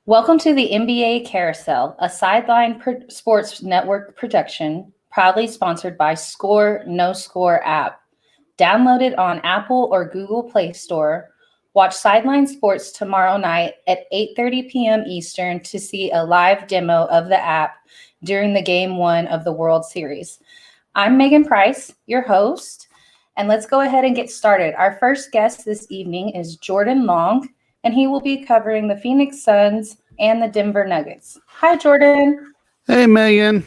Welcome to the NBA Carousel, a Sideline Sports Network production, proudly sponsored by Score No Score app. Download it on Apple or Google Play Store. Watch Sideline Sports tomorrow night at 8:30 p.m. Eastern to see a live demo of the app during the Game 1 of the World Series. I'm Megan Price, your host, and let's go ahead and get started. Our first guest this evening is Jordan Long, and he will be covering the Phoenix Suns and the Denver Nuggets. Hi, Jordan. Hey, Megan.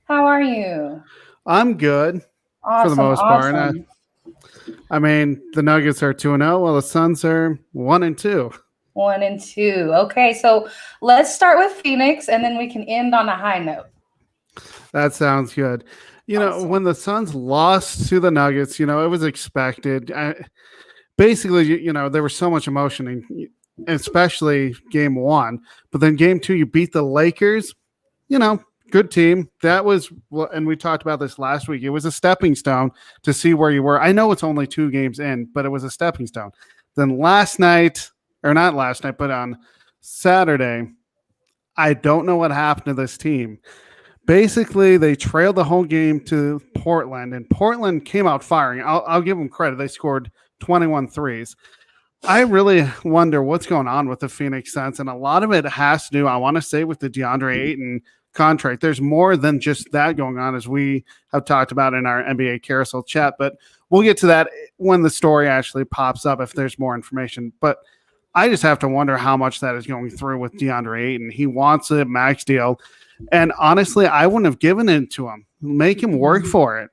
How are you? I'm good for the most part. I mean, the Nuggets are 2-0, while the Suns are 1-2. 1-2. Okay, so let's start with Phoenix, and then we can end on a high note. That sounds good. Awesome. When the Suns lost to the Nuggets, it was expected. Basically, there was so much emotion, especially game 1. But then game 2, you beat the Lakers. Good team. That was, and we talked about this last week. It was a stepping stone to see where you were. I know it's only 2 games in, but it was a stepping stone. Then last night, or not last night, but on Saturday, I don't know what happened to this team. Basically, they trailed the whole game to Portland, and Portland came out firing. I'll give them credit. They scored 21 threes. I really wonder what's going on with the Phoenix Suns, and a lot of it has to do, I want to say, with the DeAndre Ayton contract. There's more than just that going on, as we have talked about in our NBA Carousel chat, but we'll get to that when the story actually pops up if there's more information. But I just have to wonder how much that is going through with DeAndre Ayton. He wants a max deal, and honestly, I wouldn't have given it to him. Make him work for it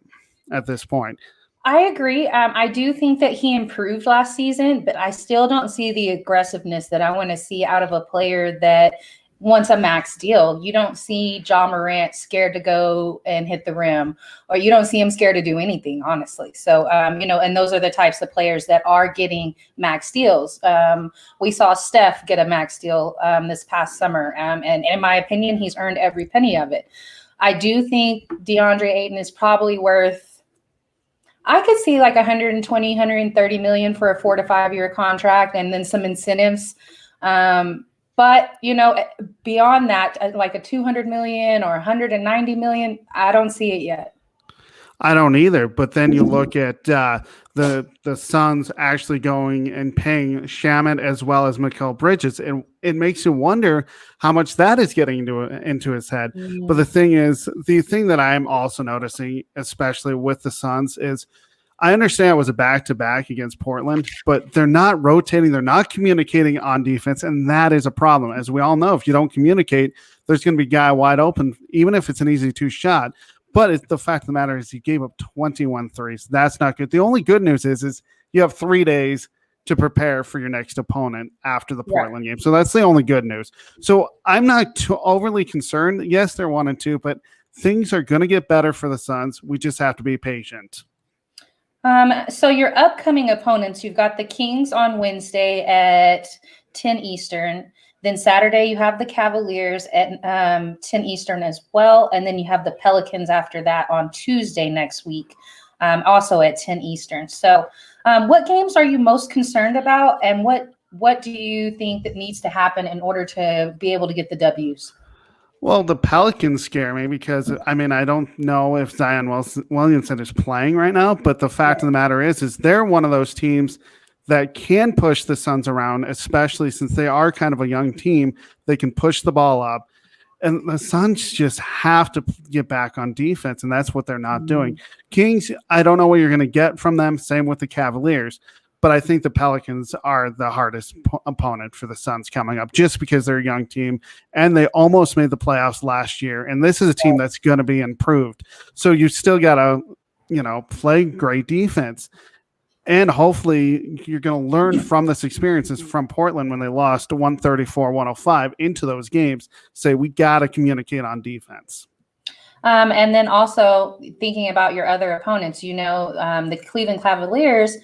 at this point. I agree. I do think that he improved last season, but I still don't see the aggressiveness that I want to see out of a player that wants a max deal. You don't see Ja Morant scared to go and hit the rim, or you don't see him scared to do anything, honestly. So, and those are the types of players that are getting max deals. We saw Steph get a max deal this past summer. And in my opinion, he's earned every penny of it. I do think DeAndre Ayton is probably worth, I could see like 120, 130 million for a 4 to 5 year contract and then some incentives. But, beyond that, like a 200 million or 190 million, I don't see it yet. I don't either. But then you look at the Suns actually going and paying Shamet as well as Mikal Bridges, and it makes you wonder how much that is getting into his head. Mm. But the thing that I'm also noticing, especially with the Suns, is I understand it was a back-to-back against Portland, but they're not rotating. They're not communicating on defense, and that is a problem. As we all know, if you don't communicate, there's going to be a guy wide open, even if it's an easy 2 shot. But the fact of the matter is he gave up 21 threes. That's not good. The only good news is you have 3 days to prepare for your next opponent after the Portland game. So that's the only good news. So I'm not too overly concerned. Yes, they're 1-2, but things are going to get better for the Suns. We just have to be patient. So your upcoming opponents, you've got the Kings on Wednesday at 10 Eastern. Then Saturday you have the Cavaliers at 10 Eastern as well. And then you have the Pelicans after that on Tuesday next week, also at 10 Eastern. So what games are you most concerned about, and what do you think that needs to happen in order to be able to get the W's? Well, the Pelicans scare me because, I don't know if Zion Williamson is playing right now, but the fact of the matter is they're one of those teams that can push the Suns around, especially since they are kind of a young team. They can push the ball up, and the Suns just have to get back on defense, and that's what they're not doing. Kings, I don't know what you're going to get from them. Same with the Cavaliers. But I think the Pelicans are the hardest opponent for the Suns coming up, just because they're a young team and they almost made the playoffs last year. And this is a team that's going to be improved. So you still got to, play great defense. And hopefully you're going to learn from this experiences from Portland when they lost 134-105 into those games. Say, we got to communicate on defense. And then also thinking about your other opponents, the Cleveland Cavaliers,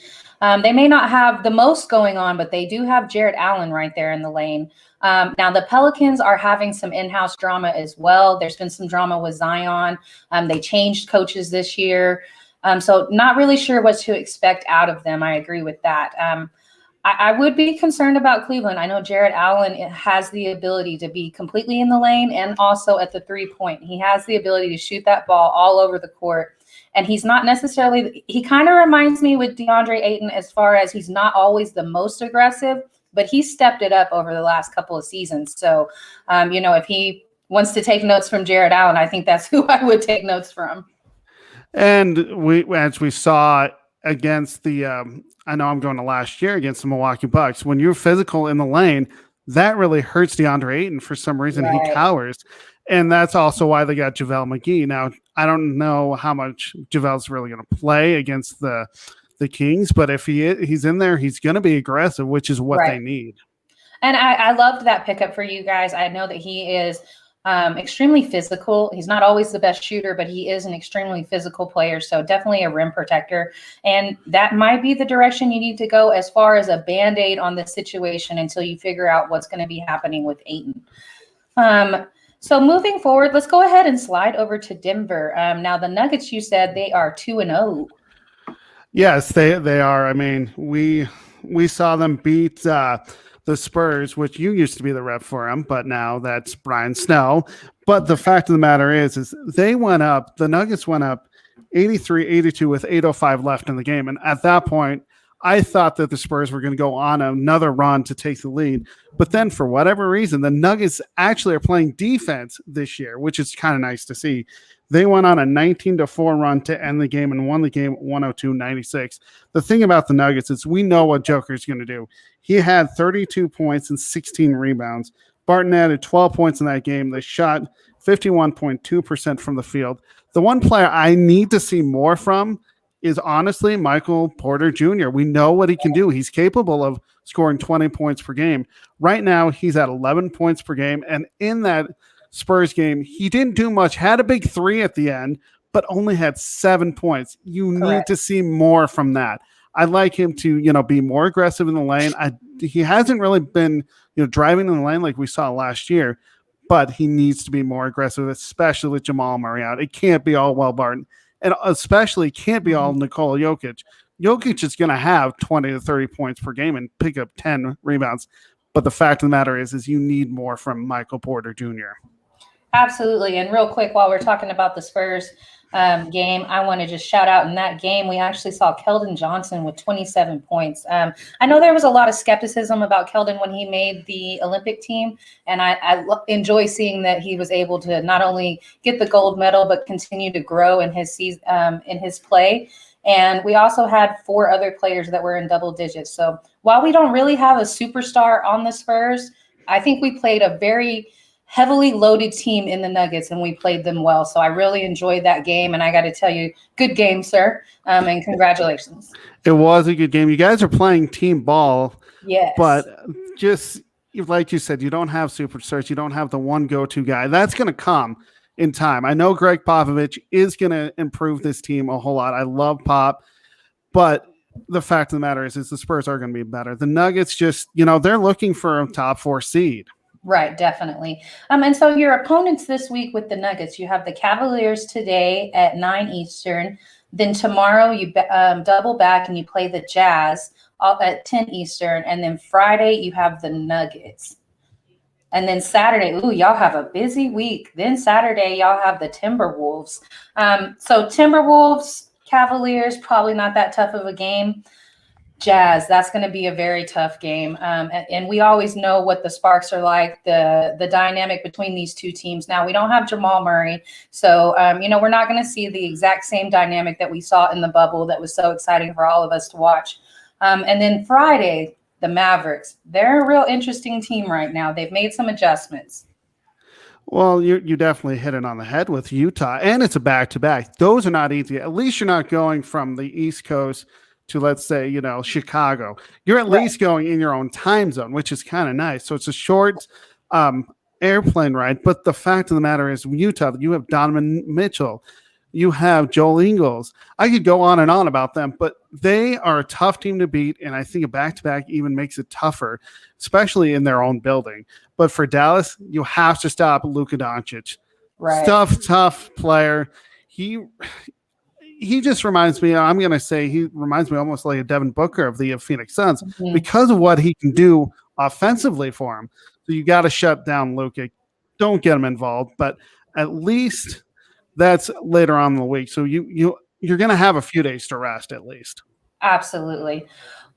they may not have the most going on, but they do have Jarrett Allen right there in the lane. Now, the Pelicans are having some in-house drama as well. There's been some drama with Zion. They changed coaches this year. So not really sure what to expect out of them. I agree with that. I would be concerned about Cleveland. I know Jared Allen has the ability to be completely in the lane and also at the 3-point. He has the ability to shoot that ball all over the court. And he's not necessarily – he kind of reminds me with DeAndre Ayton as far as he's not always the most aggressive, but he stepped it up over the last couple of seasons. So, if he wants to take notes from Jared Allen, I think that's who I would take notes from. And as we saw against the I know I'm going to last year against the Milwaukee Bucks, when you're physical in the lane, that really hurts DeAndre Ayton for some reason. Right. He cowers. And that's also why they got JaVale McGee. Now, I don't know how much JaVale's really going to play against the Kings, but if he's in there, he's going to be aggressive, which is what they need. And I loved that pickup for you guys. I know that he is extremely physical. He's not always the best shooter, but he is an extremely physical player. So definitely a rim protector. And that might be the direction you need to go as far as a Band-Aid on the situation until you figure out what's going to be happening with Ayton. So moving forward, let's go ahead and slide over to Denver. Now the Nuggets, you said they are 2-0. Yes, they are. I mean, we saw them beat the Spurs, which you used to be the rep for them, but now that's Brian Snell. But the fact of the matter is they went up, the Nuggets went up 83-82 with 8:05 left in the game. And at that point, I thought that the Spurs were going to go on another run to take the lead. But then for whatever reason, the Nuggets actually are playing defense this year, which is kind of nice to see. They went on a 19-4 run to end the game and won the game 102-96. The thing about the Nuggets is we know what Joker's going to do. He had 32 points and 16 rebounds. Barton added 12 points in that game. They shot 51.2% from the field. The one player I need to see more from is honestly Michael Porter Jr. We know what he can do. He's capable of scoring 20 points per game. Right now, he's at 11 points per game. And in that Spurs game, he didn't do much, had a big 3 at the end, but only had 7 points. You need to see more from that. I'd like him to, be more aggressive in the lane. He hasn't really been, driving in the lane like we saw last year, but he needs to be more aggressive, especially with Jamal Murray out. It can't be all Will Barton, and especially can't be all Nikola Jokic. Jokic is going to have 20 to 30 points per game and pick up 10 rebounds. But the fact of the matter is you need more from Michael Porter Jr. Absolutely. And real quick, while we're talking about the Spurs game, I want to just shout out in that game, we actually saw Keldon Johnson with 27 points. I know there was a lot of skepticism about Keldon when he made the Olympic team, and I enjoy seeing that he was able to not only get the gold medal, but continue to grow in his season, in his play. And we also had 4 other players that were in double digits. So while we don't really have a superstar on the Spurs, I think we played a very heavily loaded team in the Nuggets, and we played them well. So I really enjoyed that game, and I got to tell you, good game, sir, and congratulations. It was a good game. You guys are playing team ball, yes, but just like you said, you don't have superstars. You don't have the one go-to guy. That's going to come in time. I know Greg Popovich is going to improve this team a whole lot. I love Pop, but the fact of the matter is the Spurs are going to be better. The Nuggets just, they're looking for a top 4 seed. Right, definitely. And so your opponents this week with the Nuggets, you have the Cavaliers today at 9 Eastern. Then tomorrow you double back and you play the Jazz at 10 Eastern. And then Friday you have the Nuggets. And then Saturday, y'all have a busy week. Then Saturday y'all have the Timberwolves. So Timberwolves, Cavaliers, probably not that tough of a game. Jazz, that's going to be a very tough game. And we always know what the Sparks are like, the dynamic between these two teams. Now, we don't have Jamal Murray, so, we're not going to see the exact same dynamic that we saw in the bubble that was so exciting for all of us to watch. And then Friday, the Mavericks, they're a real interesting team right now. They've made some adjustments. Well, you definitely hit it on the head with Utah, and it's a back-to-back. Those are not easy. At least you're not going from the East Coast to, let's say, Chicago. You're at least going in your own time zone, which is kind of nice. So it's a short airplane ride. But the fact of the matter is, Utah, you have Donovan Mitchell. You have Joel Ingles. I could go on and on about them, but they are a tough team to beat, and I think a back-to-back even makes it tougher, especially in their own building. But for Dallas, you have to stop Luka Doncic. Right. Tough player. he just reminds me, I'm going to say he reminds me almost like a Devin Booker of the Phoenix Suns because of what he can do offensively for him. So you got to shut down Luka. Don't get him involved, but at least that's later on in the week. So you're going to have a few days to rest at least. Absolutely.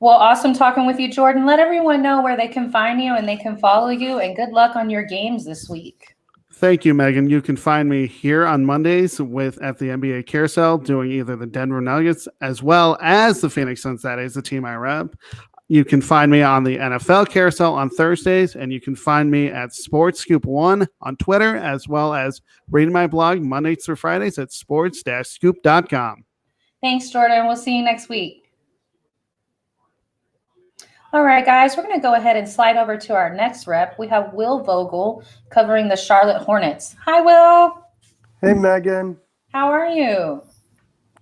Well, awesome talking with you, Jordan. Let everyone know where they can find you and they can follow you, and good luck on your games this week. Thank you, Megan. You can find me here on Mondays at the NBA Carousel doing either the Denver Nuggets as well as the Phoenix Suns. That is the team I rep. You can find me on the NFL Carousel on Thursdays, and you can find me at Sports Scoop 1 on Twitter, as well as reading my blog Mondays through Fridays at sports-scoop.com. Thanks, Jordan. We'll see you next week. All right, guys, we're going to go ahead and slide over to our next rep. We have Will Vogel covering the Charlotte Hornets. Hi, Will. Hey, Megan. How are you?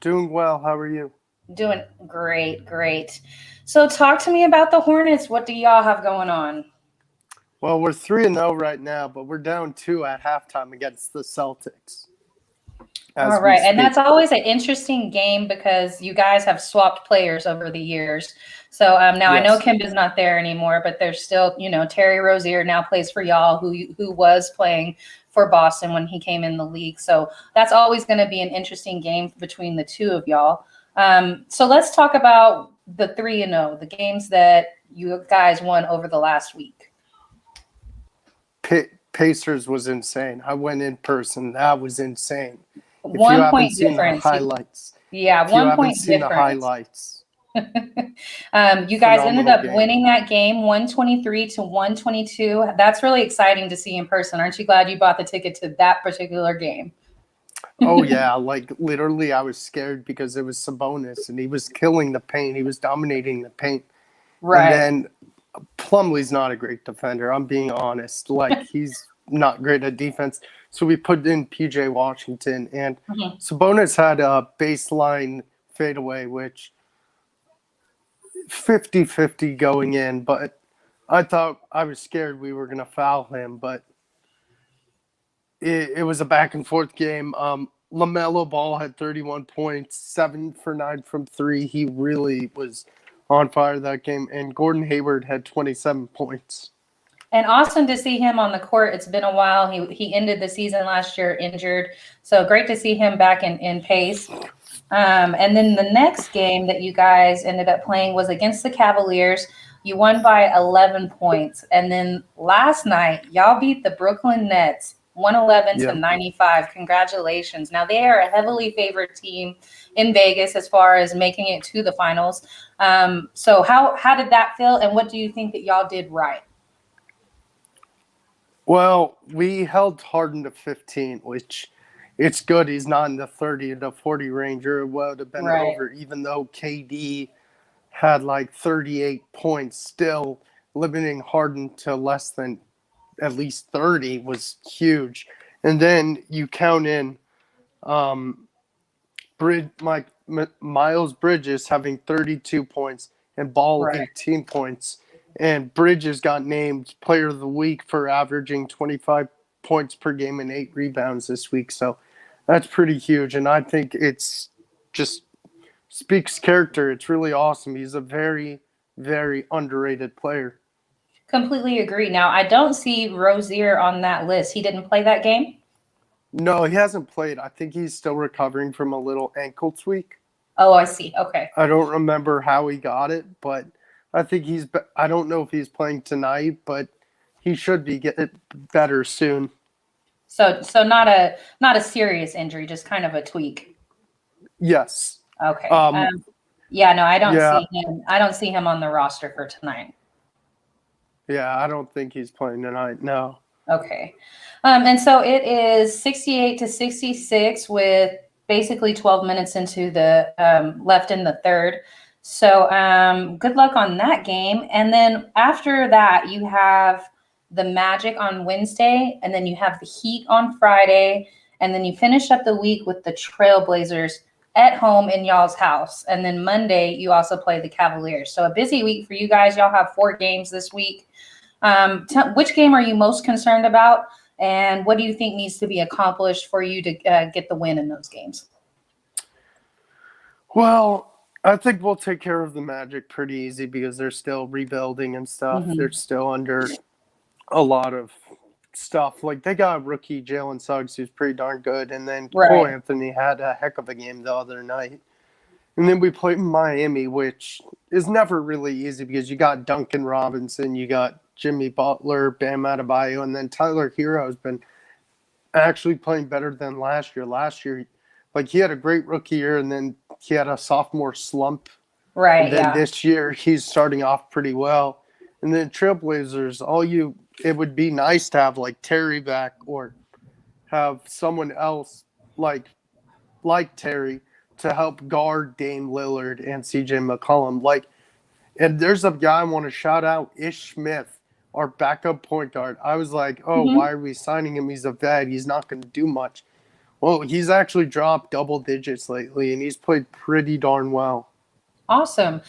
Doing well. How are you? Doing great. So talk to me about the Hornets. What do y'all have going on? Well, we're 3-0 right now, but we're down 2 at halftime against the Celtics. All right, and that's always an interesting game because you guys have swapped players over the years. So now I know Kemba's not there anymore, but there's still, Terry Rozier now plays for y'all, who was playing for Boston when he came in the league. So that's always going to be an interesting game between the two of y'all. So let's talk about the 3-0, the games that you guys won over the last week. Pacers was insane. I went in person. That was insane. If 1 point difference. Highlights. Yeah, 1 point difference. The highlights. You guys ended up winning that game 123-122. That's really exciting to see in person. Aren't you glad you bought the ticket to that particular game? Oh, yeah. Literally, I was scared because it was Sabonis, and he was killing the paint. He was dominating the paint. Right. And then Plumlee's not a great defender. I'm being honest. He's not great at defense. So we put in P.J. Washington, and Sabonis had a baseline fadeaway, which 50-50 going in, but I was scared we were going to foul him, but it was a back-and-forth game. LaMelo Ball had 31 points, 7 for 9 from 3. He really was on fire that game, and Gordon Hayward had 27 points. And awesome to see him on the court. It's been a while. He ended the season last year injured. So great to see him back in pace. And then the next game that you guys ended up playing was against the Cavaliers. You won by 11 points. And then last night, y'all beat the Brooklyn Nets 111-95. Congratulations. Now, they are a heavily favored team in Vegas as far as making it to the finals. So how did that feel? And what do you think that y'all did right? Well, we held Harden to 15, which it's good. He's not in the 30 to 40 range, or it would have been over, even though KD had 38 points. Still, limiting Harden to less than at least 30 was huge. And then you count in Miles Bridges having 32 points and Ball 18 points. And Bridges got named Player of the Week for averaging 25 points per game and 8 rebounds this week. So that's pretty huge. And I think it's just speaks character. It's really awesome. He's a very, very underrated player. Completely agree. Now, I don't see Rozier on that list. He didn't play that game? No, he hasn't played. I think he's still recovering from a little ankle tweak. Oh, I see. Okay. I don't remember how he got it, but I think I don't know if he's playing tonight, but he should be getting better soon. So not a serious injury, just kind of a tweak. Yes. Okay. I don't see him. I don't see him on the roster for tonight. Yeah, I don't think he's playing tonight. No. Okay. And so it is 68-66 with basically 12 minutes into the left in the third. So good luck on that game. And then after that, you have the Magic on Wednesday, and then you have the Heat on Friday, and then you finish up the week with the Trailblazers at home in y'all's house. And then Monday, you also play the Cavaliers. So a busy week for you guys. Y'all have 4 games this week. Which game are you most concerned about, and what do you think needs to be accomplished for you to get the win in those games? Well, I think we'll take care of the Magic pretty easy because they're still rebuilding and stuff. Mhm. They're still under a lot of stuff. Like, they got a rookie, Jalen Suggs, who's pretty darn good. And then Cole Right. Anthony had a heck of a game the other night. And then we played Miami, which is never really easy because you got Duncan Robinson, you got Jimmy Butler, Bam Adebayo, and then Tyler Hero has been actually playing better than last year. Last year, like, he had a great rookie year, and then he had a sophomore slump. Right. And then Yeah. this year, he's starting off pretty well. And then Trailblazers, it would be nice to have, like, Terry back or have someone else like Terry to help guard Dame Lillard and CJ McCollum. Like, and there's a guy I want to shout out, Ish Smith, our backup point guard. I was like, why are we signing him? He's a vet. He's not going to do much. Well, he's actually dropped double digits lately, and he's played pretty darn well. Awesome.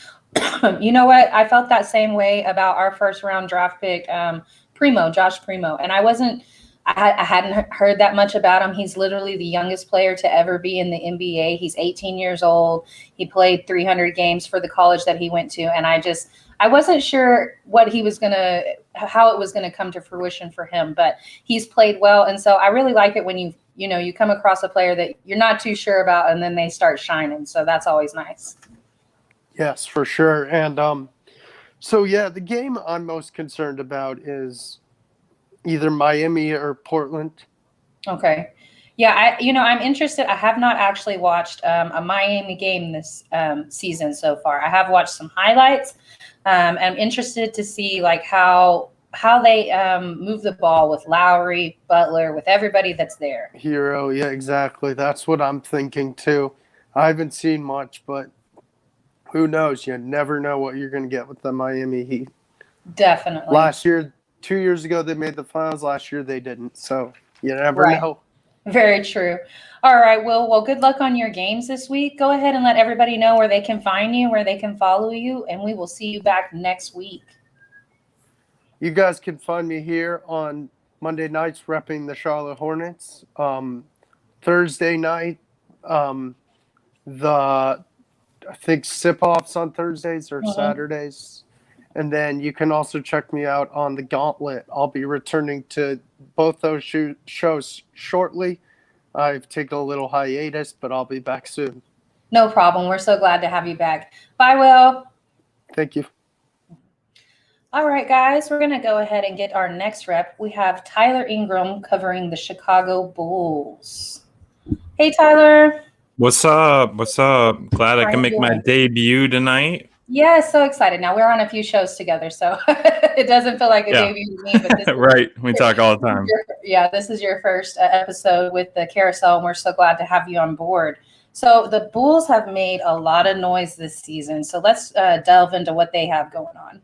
You know what? I felt that same way about our first round draft pick, Josh Primo. And I hadn't heard that much about him. He's literally the youngest player to ever be in the NBA. He's 18 years old. He played 300 games for the college that he went to. And I wasn't sure how it was going to come to fruition for him, but he's played well. And so I really like it when you come across a player that you're not too sure about and then they start shining. So that's always nice. Yes, for sure. And the game I'm most concerned about is either Miami or Portland. Okay. Yeah, I'm interested. I have not actually watched a Miami game this season so far. I have watched some highlights. I'm interested to see like how they move the ball with Lowry, Butler, with everybody that's there. Hero, yeah, exactly. That's what I'm thinking too. I haven't seen much, but who knows? You never know what you're going to get with the Miami Heat. Definitely. Last year, 2 years ago, they made the finals. Last year, they didn't. So you never know. Very true. All right. Well, good luck on your games this week. Go ahead and let everybody know where they can find you, where they can follow you, and we will see you back next week. You guys can find me here on Monday nights repping the Charlotte Hornets. Thursday night, I think sip-offs on Thursdays or Saturdays. And then you can also check me out on the Gauntlet. I'll be returning to both those shows shortly. I've taken a little hiatus, but I'll be back soon. No problem. We're so glad to have you back. Bye, Will. Thank you. All right, guys, we're going to go ahead and get our next rep. We have Tyler Ingram covering the Chicago Bulls. Hey, Tyler. What's up? Glad I can make my debut tonight. Yeah, so excited. Now, we're on a few shows together, so it doesn't feel like a debut to me. But this right. We talk all the time. This is your first episode with the Carousel, and we're so glad to have you on board. So the Bulls have made a lot of noise this season, so let's delve into what they have going on.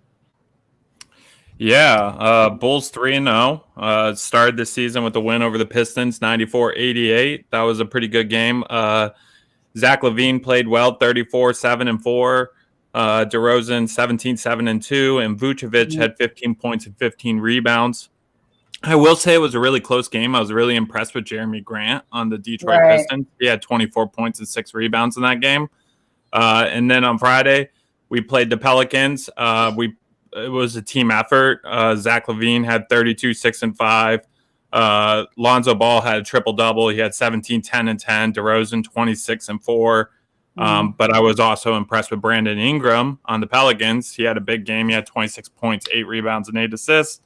Yeah, Bulls 3-0. Started the season with a win over the Pistons, 94-88. That was a pretty good game. Zach LaVine played well, 34-7-4. DeRozan, 17-7-2. And Vucevic had 15 points and 15 rebounds. I will say it was a really close game. I was really impressed with Jeremy Grant on the Detroit Pistons. He had 24 points and 6 rebounds in that game. And then on Friday, we played the Pelicans. It was a team effort. Zach LaVine had 32, 6, and 5. Lonzo Ball had a triple-double. He had 17, 10, and 10. DeRozan, 26 and 4. But I was also impressed with Brandon Ingram on the Pelicans. He had a big game. He had 26 points, 8 rebounds, and 8 assists.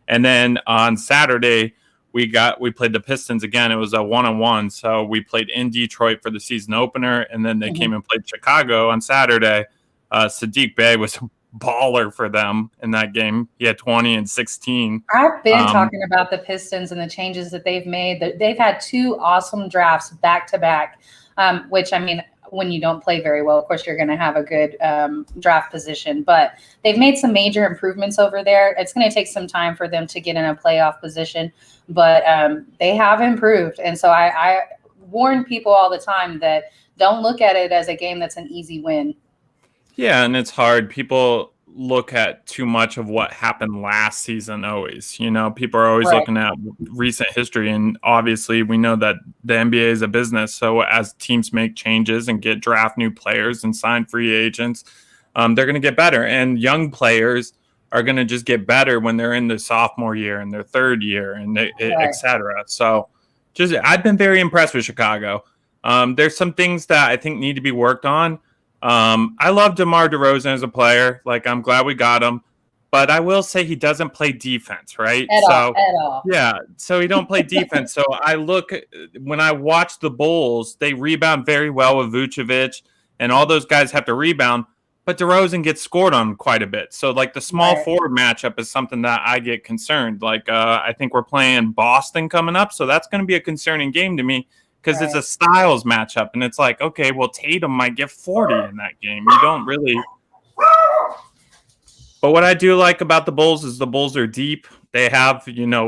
And then on Saturday, we played the Pistons again. It was a 1-on-1. So we played in Detroit for the season opener, and then they came and played Chicago on Saturday. Sadiq Bey was baller for them in that game. He had 20 and 16. I've been talking about the Pistons and the changes that they've made. They've had 2 awesome drafts back to back, which, I mean, when you don't play very well, of course, you're going to have a good draft position. But they've made some major improvements over there. It's going to take some time for them to get in a playoff position, but they have improved. And so I warn people all the time that don't look at it as a game that's an easy win. Yeah, and it's hard. People look at too much of what happened last season always. People are always looking at recent history, and obviously we know that the NBA is a business. So as teams make changes and draft new players and sign free agents, they're going to get better. And young players are going to just get better when they're in their sophomore year and their third year and et cetera. So I've been very impressed with Chicago. There's some things that I think need to be worked on. I love DeMar DeRozan as a player. Like, I'm glad we got him, but I will say he doesn't play defense, right? At all. Yeah. So he don't play defense. So when I watch the Bulls, they rebound very well with Vucevic, and all those guys have to rebound, but DeRozan gets scored on quite a bit. So like the small forward matchup is something that I get concerned. Like, I think we're playing Boston coming up. So that's going to be a concerning game to me, because it's a styles matchup, and it's like, okay, well, Tatum might get 40 in that game. You don't really. But what I do like about the Bulls is the Bulls are deep. They have,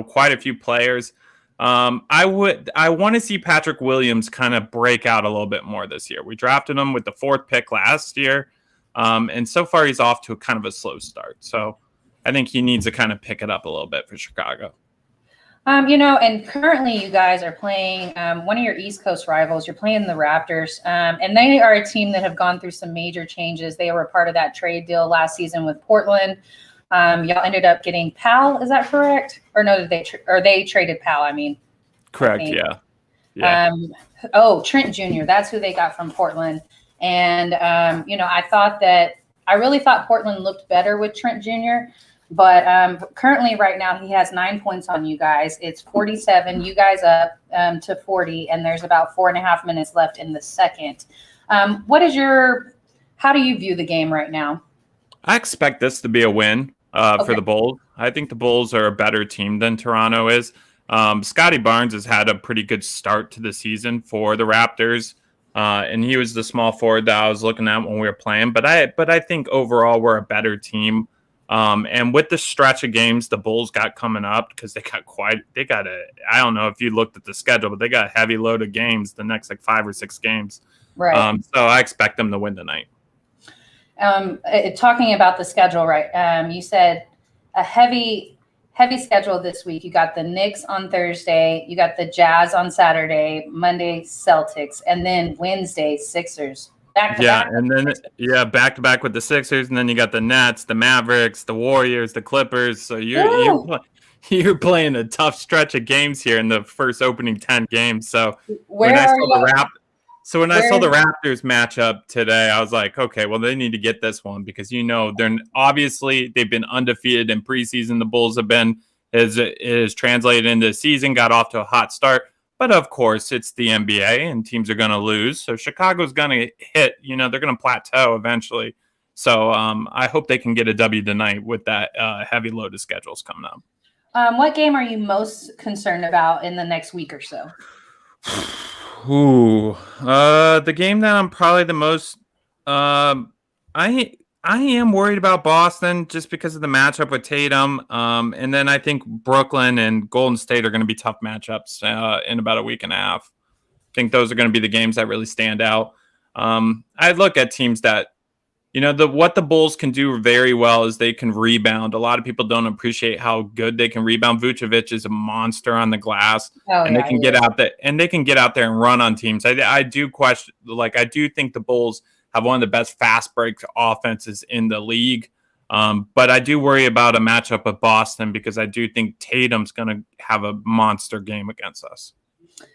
quite a few players. I want to see Patrick Williams kind of break out a little bit more this year. We drafted him with the 4th pick last year, and so far he's off to kind of a slow start. So I think he needs to kind of pick it up a little bit for Chicago. And currently you guys are playing one of your East Coast rivals. You're playing the Raptors, and they are a team that have gone through some major changes. They were part of that trade deal last season with Portland. Y'all ended up getting Powell. Is that correct? Or no, they traded Powell, I mean. Correct, yeah. Trent Jr., that's who they got from Portland. And, I really thought Portland looked better with Trent Jr., but currently right now he has 9 points on you guys. It's 47, you guys up to 40, and there's about 4.5 minutes left in the second. How do you view the game right now? I expect this to be a win for the Bulls. I think the Bulls are a better team than Toronto is. Scotty Barnes has had a pretty good start to the season for the Raptors, and he was the small forward that I was looking at when we were playing. But I think overall we're a better team. And with the stretch of games the Bulls got coming up, because I don't know if you looked at the schedule, but they got a heavy load of games the next 5 or 6 games. Right. So I expect them to win tonight. Talking about the schedule, right? You said a heavy schedule this week. You got the Knicks on Thursday, you got the Jazz on Saturday, Monday Celtics, and then Wednesday Sixers. Back to back with the Sixers, and then you got the Nets, the Mavericks, the Warriors, the Clippers. So you're playing a tough stretch of games here in the first opening 10 games. So when I saw the Raptors matchup today, I was like, okay, well, they need to get this one, because they've been undefeated in preseason. The Bulls have been is translated into the season, got off to a hot start. But of course, it's the NBA and teams are going to lose. So Chicago's going to hit, they're going to plateau eventually. So I hope they can get a W tonight with that heavy load of schedules coming up. What game are you most concerned about in the next week or so? The game that I'm probably the most I am worried about Boston just because of the matchup with Tatum. And then I think Brooklyn and Golden State are going to be tough matchups in about a week and a half. I think those are going to be the games that really stand out. I look at teams that, what the Bulls can do very well is they can rebound. A lot of people don't appreciate how good they can rebound. Vucevic is a monster on the glass, they can get out there and run on teams. I do think the Bulls have one of the best fast break offenses in the league. But I do worry about a matchup with Boston, because I do think Tatum's going to have a monster game against us.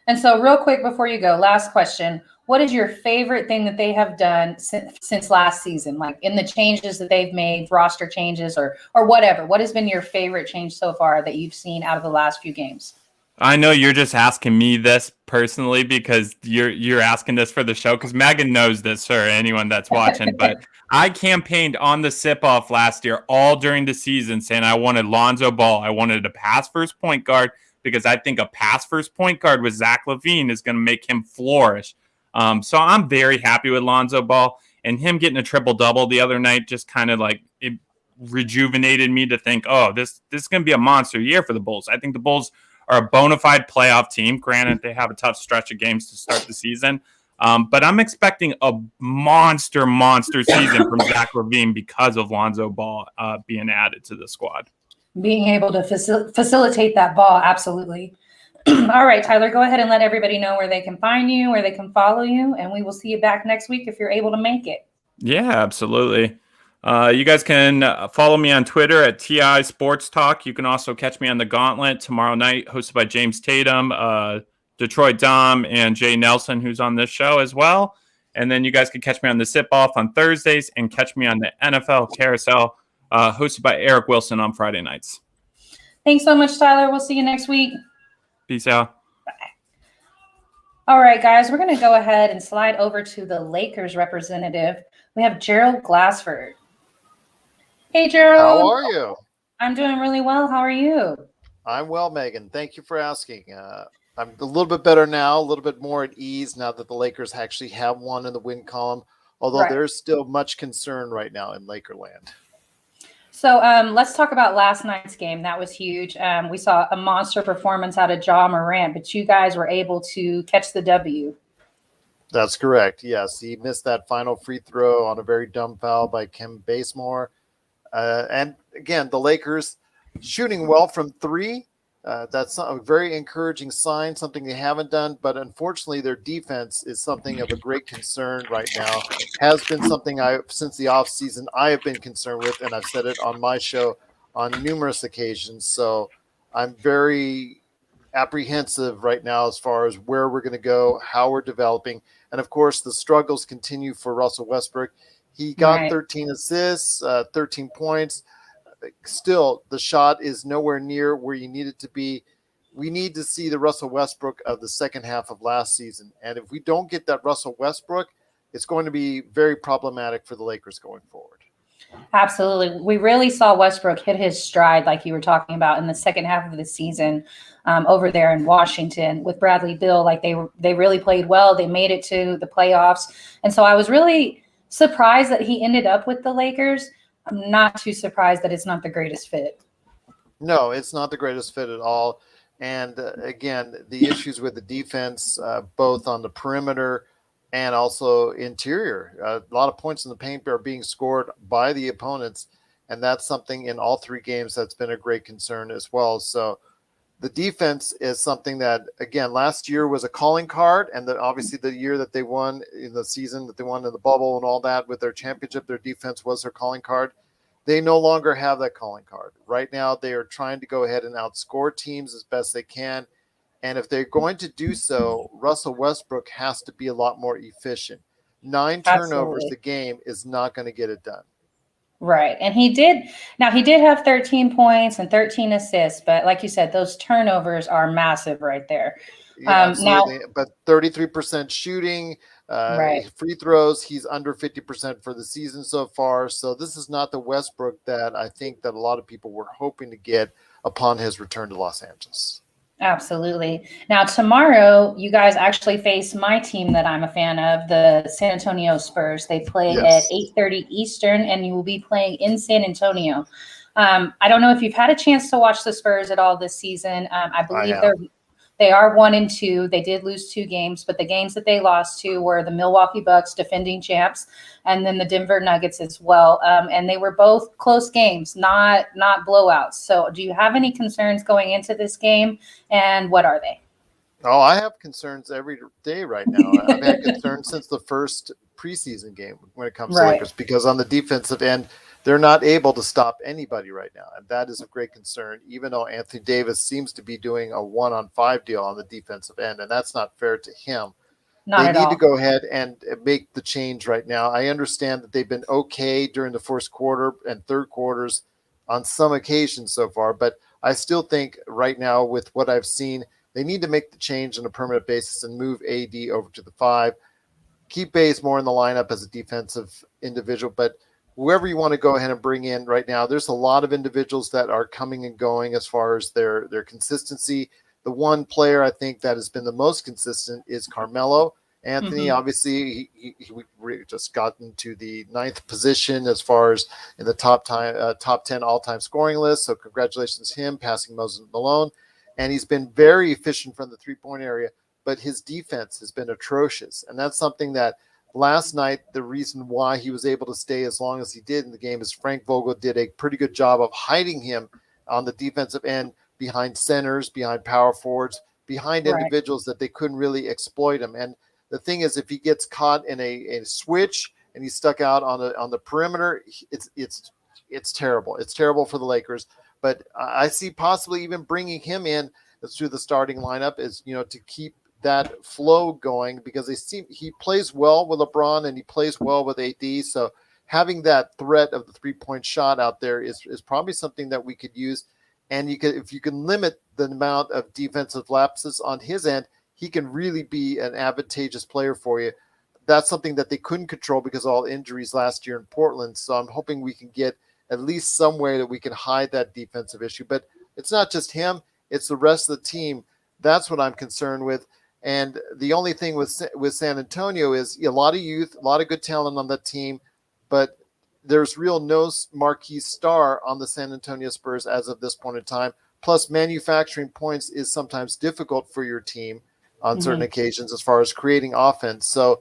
And so real quick before you go, last question. What is your favorite thing that they have done since last season? Like in the changes that they've made, roster changes or whatever. What has been your favorite change so far that you've seen out of the last few games? I know you're just asking me this personally because you're asking this for the show, because Megan knows this, or anyone that's watching. But I campaigned on the sip-off last year all during the season saying I wanted Lonzo Ball. I wanted a pass-first point guard, because I think a pass-first point guard with Zach LaVine is going to make him flourish. So I'm very happy with Lonzo Ball, and him getting a triple-double the other night just kind of like it rejuvenated me to think, this is going to be a monster year for the Bulls. I think the Bulls are a bona fide playoff team. Granted, they have a tough stretch of games to start the season, But I'm expecting a monster season from Zach LaVine because of Lonzo Ball being added to the squad. Being able to facilitate that ball, absolutely. All right, Tyler, go ahead and let everybody know where they can find you, where they can follow you, and we will see you back next week if you're able to make it. Yeah, absolutely. You guys can follow me on Twitter at TI Sports Talk. You can also catch me on The Gauntlet tomorrow night, hosted by James Tatum, Detroit Dom, and Jay Nelson, who's on this show as well. And then you guys can catch me on The Sip Off on Thursdays and catch me on the NFL Carousel, hosted by Eric Wilson on Friday nights. Thanks so much, Tyler. We'll see you next week. Peace out. Bye. All right, guys, we're going to go ahead and slide over to the Lakers representative. We have Gerald Glassford. Hey, Gerald. How are you? I'm doing really well. How are you? I'm well, Megan. Thank you for asking. I'm a little bit better now, a little bit more at ease now that the Lakers actually have one in the win column, although there's still much concern right now in Lakerland. So let's talk about last night's game. That was huge. We saw a monster performance out of Ja Morant, but you guys were able to catch the W. That's correct. Yes, he missed that final free throw on a very dumb foul by Kim Basemore. And again, the Lakers shooting well from three. That's a very encouraging sign, something they haven't done. But unfortunately, their defense is something of a great concern right now. Has been something since the offseason I have been concerned with, and I've said it on my show on numerous occasions. So I'm very apprehensive right now as far as where we're going to go, how we're developing. And, of course, the struggles continue for Russell Westbrook. He got 13 assists, 13 points. Still, the shot is nowhere near where you need it to be. We need to see the Russell Westbrook of the second half of last season. And if we don't get that Russell Westbrook, it's going to be very problematic for the Lakers going forward. Absolutely. We really saw Westbrook hit his stride, like you were talking about, in the second half of the season over there in Washington with Bradley Beal. Like they really played well. They made it to the playoffs. And so I was really surprised that he ended up with the Lakers. I'm not too surprised that it's not the greatest fit. No, it's not the greatest fit at all. And again, the issues with the defense, both on the perimeter and also interior. A lot of points in the paint are being scored by the opponents, and that's something in all three games that's been a great concern as well. So the defense is something that, again, last year was a calling card, and that obviously the year that they won in the season, that they won in the bubble and all that with their championship, their defense was their calling card. They no longer have that calling card. Right now, they are trying to go ahead and outscore teams as best they can. And if they're going to do so, Russell Westbrook has to be a lot more efficient. 9 turnovers a game is not going to get it done. Right. And he did have 13 points and 13 assists, but like you said, those turnovers are massive right there. Yeah, absolutely. But 33% shooting, free throws, he's under 50% for the season so far. So this is not the Westbrook that I think that a lot of people were hoping to get upon his return to Los Angeles. Absolutely. Now, tomorrow, you guys actually face my team that I'm a fan of, the San Antonio Spurs. They play at 8:30 Eastern, and you will be playing in San Antonio. I don't know if you've had a chance to watch the Spurs at all this season. I believe they are 1-2. They did lose 2 games, but the games that they lost to were the Milwaukee Bucks, defending champs, and then the Denver Nuggets as well. And they were both close games, not blowouts. So do you have any concerns going into this game, and what are they? Oh, I have concerns every day right now. I've had concerns since the first preseason game when it comes to Lakers, because on the defensive end, they're not able to stop anybody right now. And that is a great concern, even though Anthony Davis seems to be doing a 1-on-5 deal on the defensive end. And that's not fair to him. They need to go ahead and make the change right now. I understand that they've been okay during the first quarter and third quarters on some occasions so far. But I still think right now, with what I've seen, they need to make the change on a permanent basis and move AD over to the 5. Keep Bazemore in the lineup as a defensive individual. But whoever you want to go ahead and bring in right now, there's a lot of individuals that are coming and going as far as their consistency. The one player I think that has been the most consistent is Carmelo Anthony. Obviously, he just got into the 9th position as far as in the top 10 all-time scoring list. So congratulations to him, passing Moses Malone. And he's been very efficient from the three-point area. but his defense has been atrocious. And that's something that last night, the reason why he was able to stay as long as he did in the game is Frank Vogel did a pretty good job of hiding him on the defensive end behind centers, behind power forwards, behind individuals that they couldn't really exploit him. And the thing is, if he gets caught in a switch and he's stuck out on the perimeter, it's terrible. It's terrible for the Lakers. But I see possibly even bringing him in through the starting lineup is, to keep that flow going, because he plays well with LeBron and he plays well with AD. So having that threat of the 3-point shot out there is probably something that we could use. And if you can limit the amount of defensive lapses on his end, he can really be an advantageous player for you. That's something that they couldn't control because of all injuries last year in Portland. So I'm hoping we can get at least some way that we can hide that defensive issue. But it's not just him, it's the rest of the team. That's what I'm concerned with. And the only thing with San Antonio is a lot of youth, a lot of good talent on that team, but there's no marquee star on the San Antonio Spurs as of this point in time. Plus, manufacturing points is sometimes difficult for your team on certain occasions as far as creating offense. So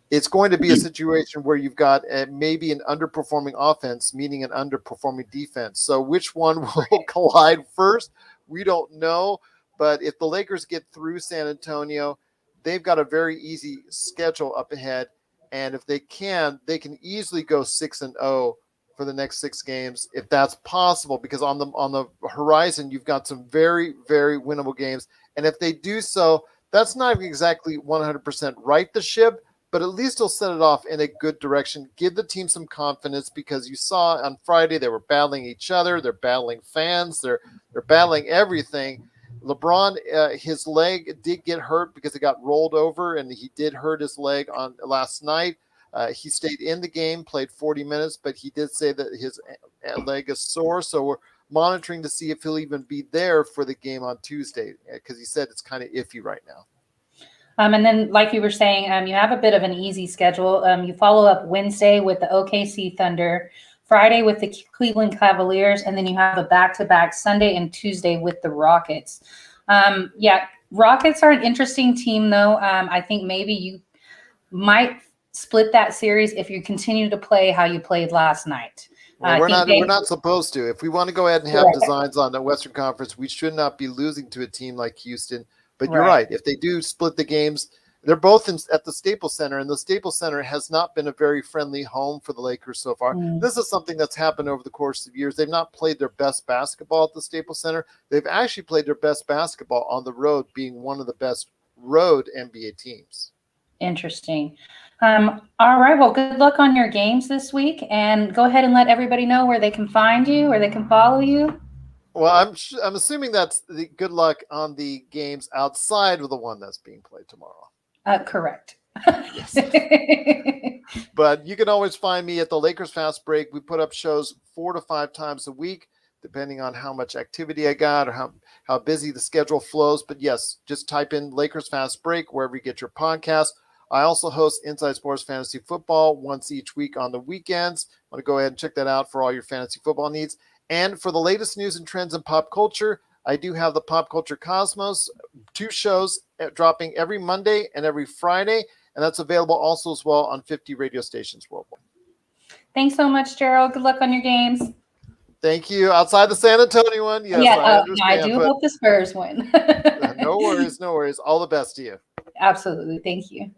it's going to be a situation where you've got maybe an underperforming offense, meaning an underperforming defense. So which one will collide first? We don't know. But if the Lakers get through San Antonio, they've got a very easy schedule up ahead. And if they can easily go 6-0 for the next 6 games, if that's possible, because on the horizon, you've got some very, very winnable games. And if they do so, that's not exactly 100% right the ship, but at least they'll set it off in a good direction. Give the team some confidence, because you saw on Friday they were battling each other. They're battling fans. They're battling everything. LeBron, his leg did get hurt because it got rolled over, and he did hurt his leg on last night. He stayed in the game, played 40 minutes, but he did say that his leg is sore. So we're monitoring to see if he'll even be there for the game on Tuesday, because he said it's kind of iffy right now. And then, like you were saying, you have a bit of an easy schedule. You follow up Wednesday with the OKC Thunder, Friday with the Cleveland Cavaliers, and then you have a back-to-back Sunday and Tuesday with the Rockets. Rockets are an interesting team, though. I think maybe you might split that series if you continue to play how you played last night. Well, we're not supposed to. If we want to go ahead and have designs on the Western Conference, we should not be losing to a team like Houston. But you're right. If they do split the games, they're both at the Staples Center, and the Staples Center has not been a very friendly home for the Lakers so far. This is something that's happened over the course of years. They've not played their best basketball at the Staples Center. They've actually played their best basketball on the road, being one of the best road NBA teams. Interesting. All right. Well, good luck on your games this week, and go ahead and let everybody know where they can find you, where they can follow you. Well, I'm assuming that's the good luck on the games outside of the one that's being played tomorrow. Correct. Yes. But you can always find me at the Lakers Fast Break. We put up shows 4 to 5 times a week, depending on how much activity I got or how busy the schedule flows. But yes, just type in Lakers Fast Break wherever you get your podcast. I also host Inside Sports Fantasy Football once each week on the weekends. I want to go ahead and check that out for all your fantasy football needs. And for the latest news and trends in pop culture, I do have the Pop Culture Cosmos, 2 shows dropping every Monday and every Friday, and that's available also as well on 50 radio stations worldwide. Thanks so much, Gerald. Good luck on your games. Thank you. Outside the San Antonio one, yes, I do hope the Spurs win. No worries. All the best to you. Absolutely. Thank you.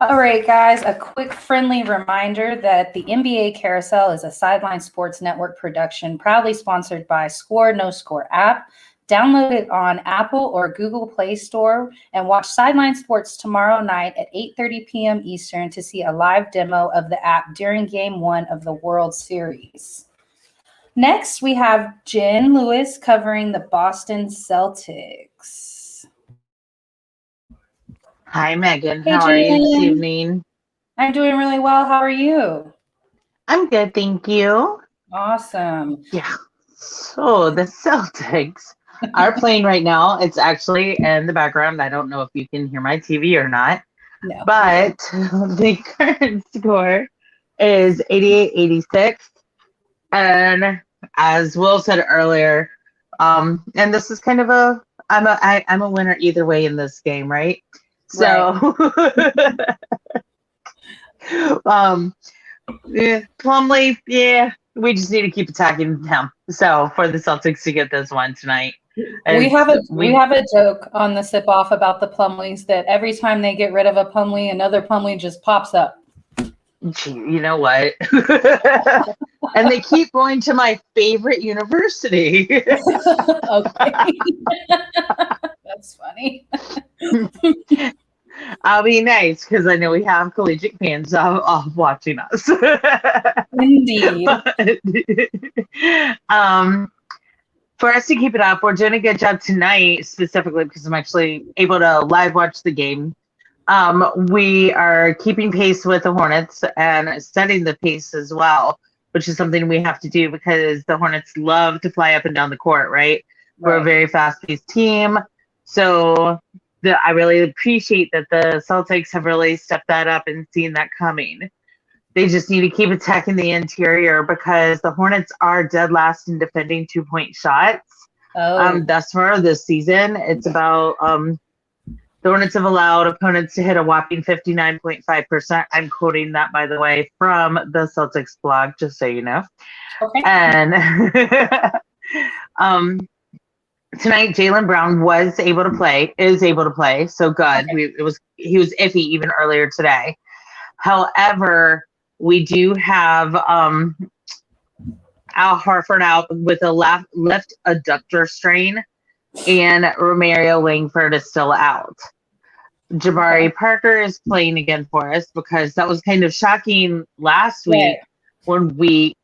All right, guys, a quick friendly reminder that the NBA Carousel is a Sideline Sports Network production, proudly sponsored by Score No Score app. Download it on Apple or Google Play Store and watch Sideline Sports tomorrow night at 8:30 p.m. Eastern to see a live demo of the app during Game 1 of the World Series. Next, we have Jen Lewis covering the Boston Celtics. Hi, Megan. Hey, How are you this Jen. evening? I'm doing really well. How are you? I'm good, thank you. Awesome. Yeah. So the Celtics are playing right now. It's actually in the background. I don't know if you can hear my TV or not. No. But the current score is 88-86. And as Will said earlier, and this is kind of I'm a winner either way in this game, right? So, yeah, Plumlee, we just need to keep attacking him. So for the Celtics to get this one tonight, we have a joke on the sip off about the Plumlees that every time they get rid of a Plumlee, another Plumlee just pops up. You know what? And they keep going to my favorite university. Okay. That's funny. I'll be nice because I know we have collegiate fans watching us. Indeed. For us to keep it up, we're doing a good job tonight, specifically because I'm actually able to live watch the game. We are keeping pace with the Hornets and setting the pace as well, which is something we have to do because the Hornets love to fly up and down the court, right? We're a very fast-paced team. So I really appreciate that the Celtics have really stepped that up and seen that coming. They just need to keep attacking the interior because the Hornets are dead last in defending 2-point shots. Thus far this season, it's about the Hornets have allowed opponents to hit a whopping 59.5%. I'm quoting that, by the way, from the Celtics blog, just so you know. Okay. And tonight, Jaylen Brown is able to play. So good. Okay. He was iffy even earlier today. However, we do have Al Horford out with a left adductor strain, and Romeo Langford is still out. Jabari Parker is playing again for us because that was kind of shocking last week when we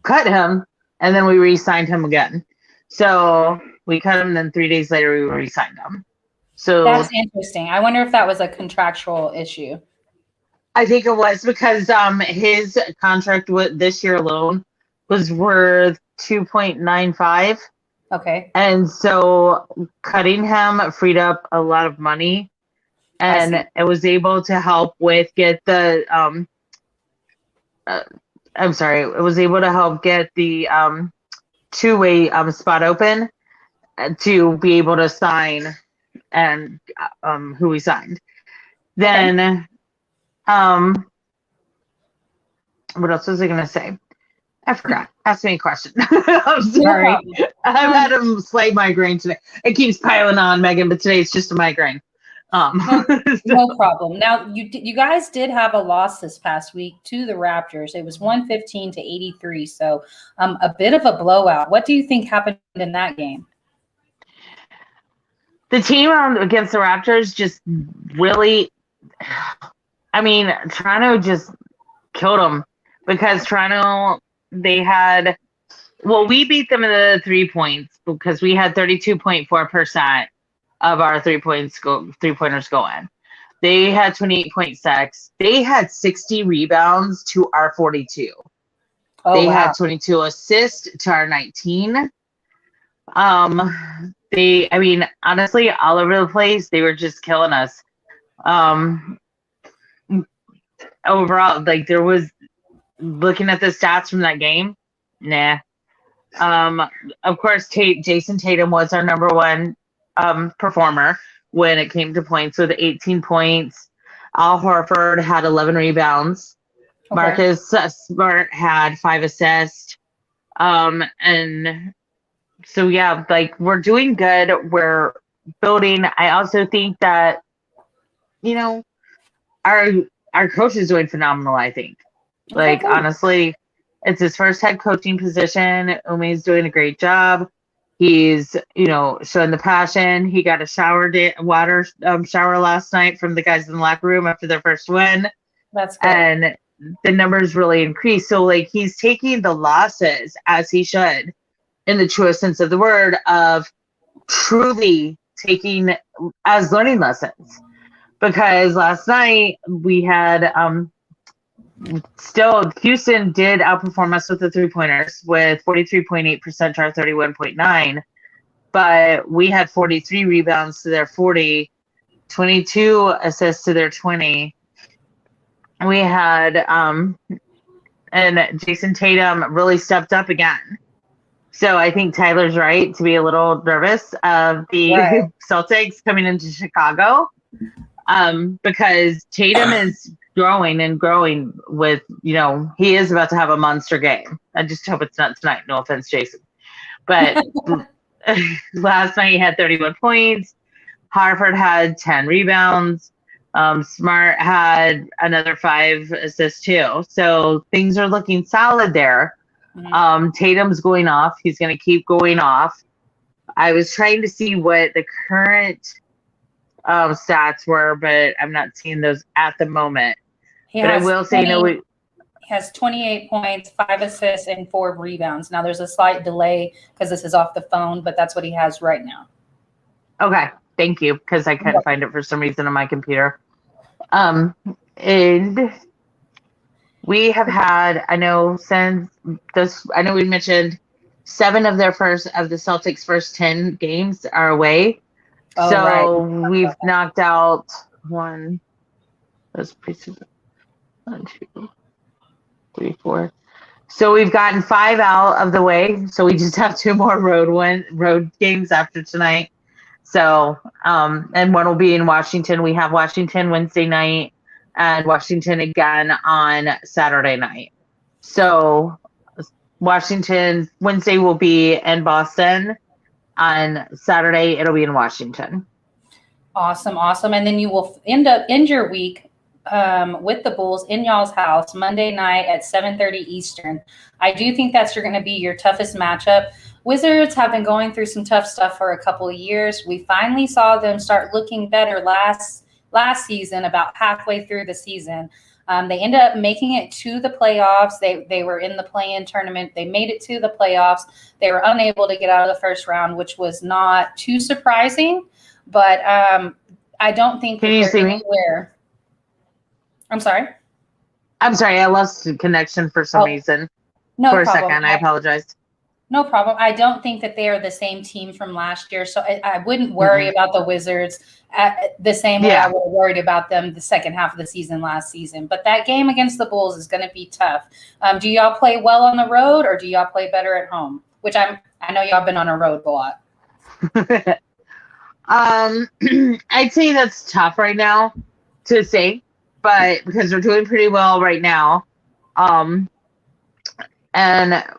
cut him and then we re-signed him again. So we cut him, and then 3 days later we re-signed him. So that's interesting. I wonder if that was a contractual issue. I think it was because his contract this year alone was worth $2.95. Okay. And so cutting him freed up a lot of money, and it was able to help with get the it was able to help get the two-way spot open to be able to sign and who we signed. Then what else was I going to say? I forgot. Ask me a question. I'm sorry. I've had a slight migraine today. It keeps piling on, Megan, but today it's just a migraine. No problem. Now, you guys did have a loss this past week to the Raptors. It was 115-83, so a bit of a blowout. What do you think happened in that game? The team against the Raptors just really, Toronto just killed them because Toronto, we beat them in the 3 points because we had 32.4% of our 3-pointers going. They had 28.6. They had 60 rebounds to our 42. They had 22 assists to our 19. Honestly, all over the place, they were just killing us. Overall, there was, looking at the stats from that game, nah. Of course, Jason Tatum was our number one performer when it came to points with 18 points. Al Horford had 11 rebounds. Okay. Marcus Smart had 5 assists. And so, yeah, we're doing good. We're building. I also think that, our coach is doing phenomenal, I think. Honestly, it's his first head coaching position. Ume's doing a great job. He's, showing the passion. He got a shower last night from the guys in the locker room after their first win. That's good. And the numbers really increased. So, he's taking the losses as he should, in the truest sense of the word, of truly taking as learning lessons. Because last night we had Houston did outperform us with the 3-pointers with 43.8% to our 31.9, but we had 43 rebounds to their 40, 22 assists to their 20. We had and Jason Tatum really stepped up again. So I think Tyler's right to be a little nervous of the Celtics coming into Chicago, because Tatum is growing and growing with, he is about to have a monster game. I just hope it's not tonight. No offense, Jason. But last night he had 31 points. Harford had 10 rebounds. Smart had another 5 assists too. So things are looking solid there. Mm-hmm. Tatum's going off. He's going to keep going off. I was trying to see what the current stats were, but I'm not seeing those at the moment. But I will say, he has 28 points, 5 assists, and 4 rebounds. Now there's a slight delay because this is off the phone, but that's what he has right now. Okay. Thank you, because I couldn't find it for some reason on my computer. And we have had, I know we mentioned 7 of the Celtics' first 10 games are away. Oh, so we've knocked out 1, 2, 3, 4. So we've gotten 5 out of the way. So we just have 2 more road games after tonight. So, and one will be in Washington. We have Washington Wednesday night and Washington again on Saturday night. So Washington Wednesday will be in Boston. On Saturday, it'll be in Washington. Awesome. And then you will end your week with the Bulls in y'all's house Monday night at 7:30 Eastern. I do think that's going to be your toughest matchup. Wizards have been going through some tough stuff for a couple of years. We finally saw them start looking better last season, about halfway through the season. They ended up making it to the playoffs. They were in the play-in tournament. They made it to the playoffs. They were unable to get out of the first round, which was not too surprising. But I don't think. Can you see me? I'm sorry. I lost the connection for some reason. No for problem. A second, I apologize. No problem. I don't think that they are the same team from last year, so I wouldn't worry about the Wizards the same way I would have worried about them the second half of the season last season. But that game against the Bulls is going to be tough. Do y'all play well on the road, or do y'all play better at home? Which I know y'all been on a road a lot. I'd say that's tough right now to say, but because we're doing pretty well right now, and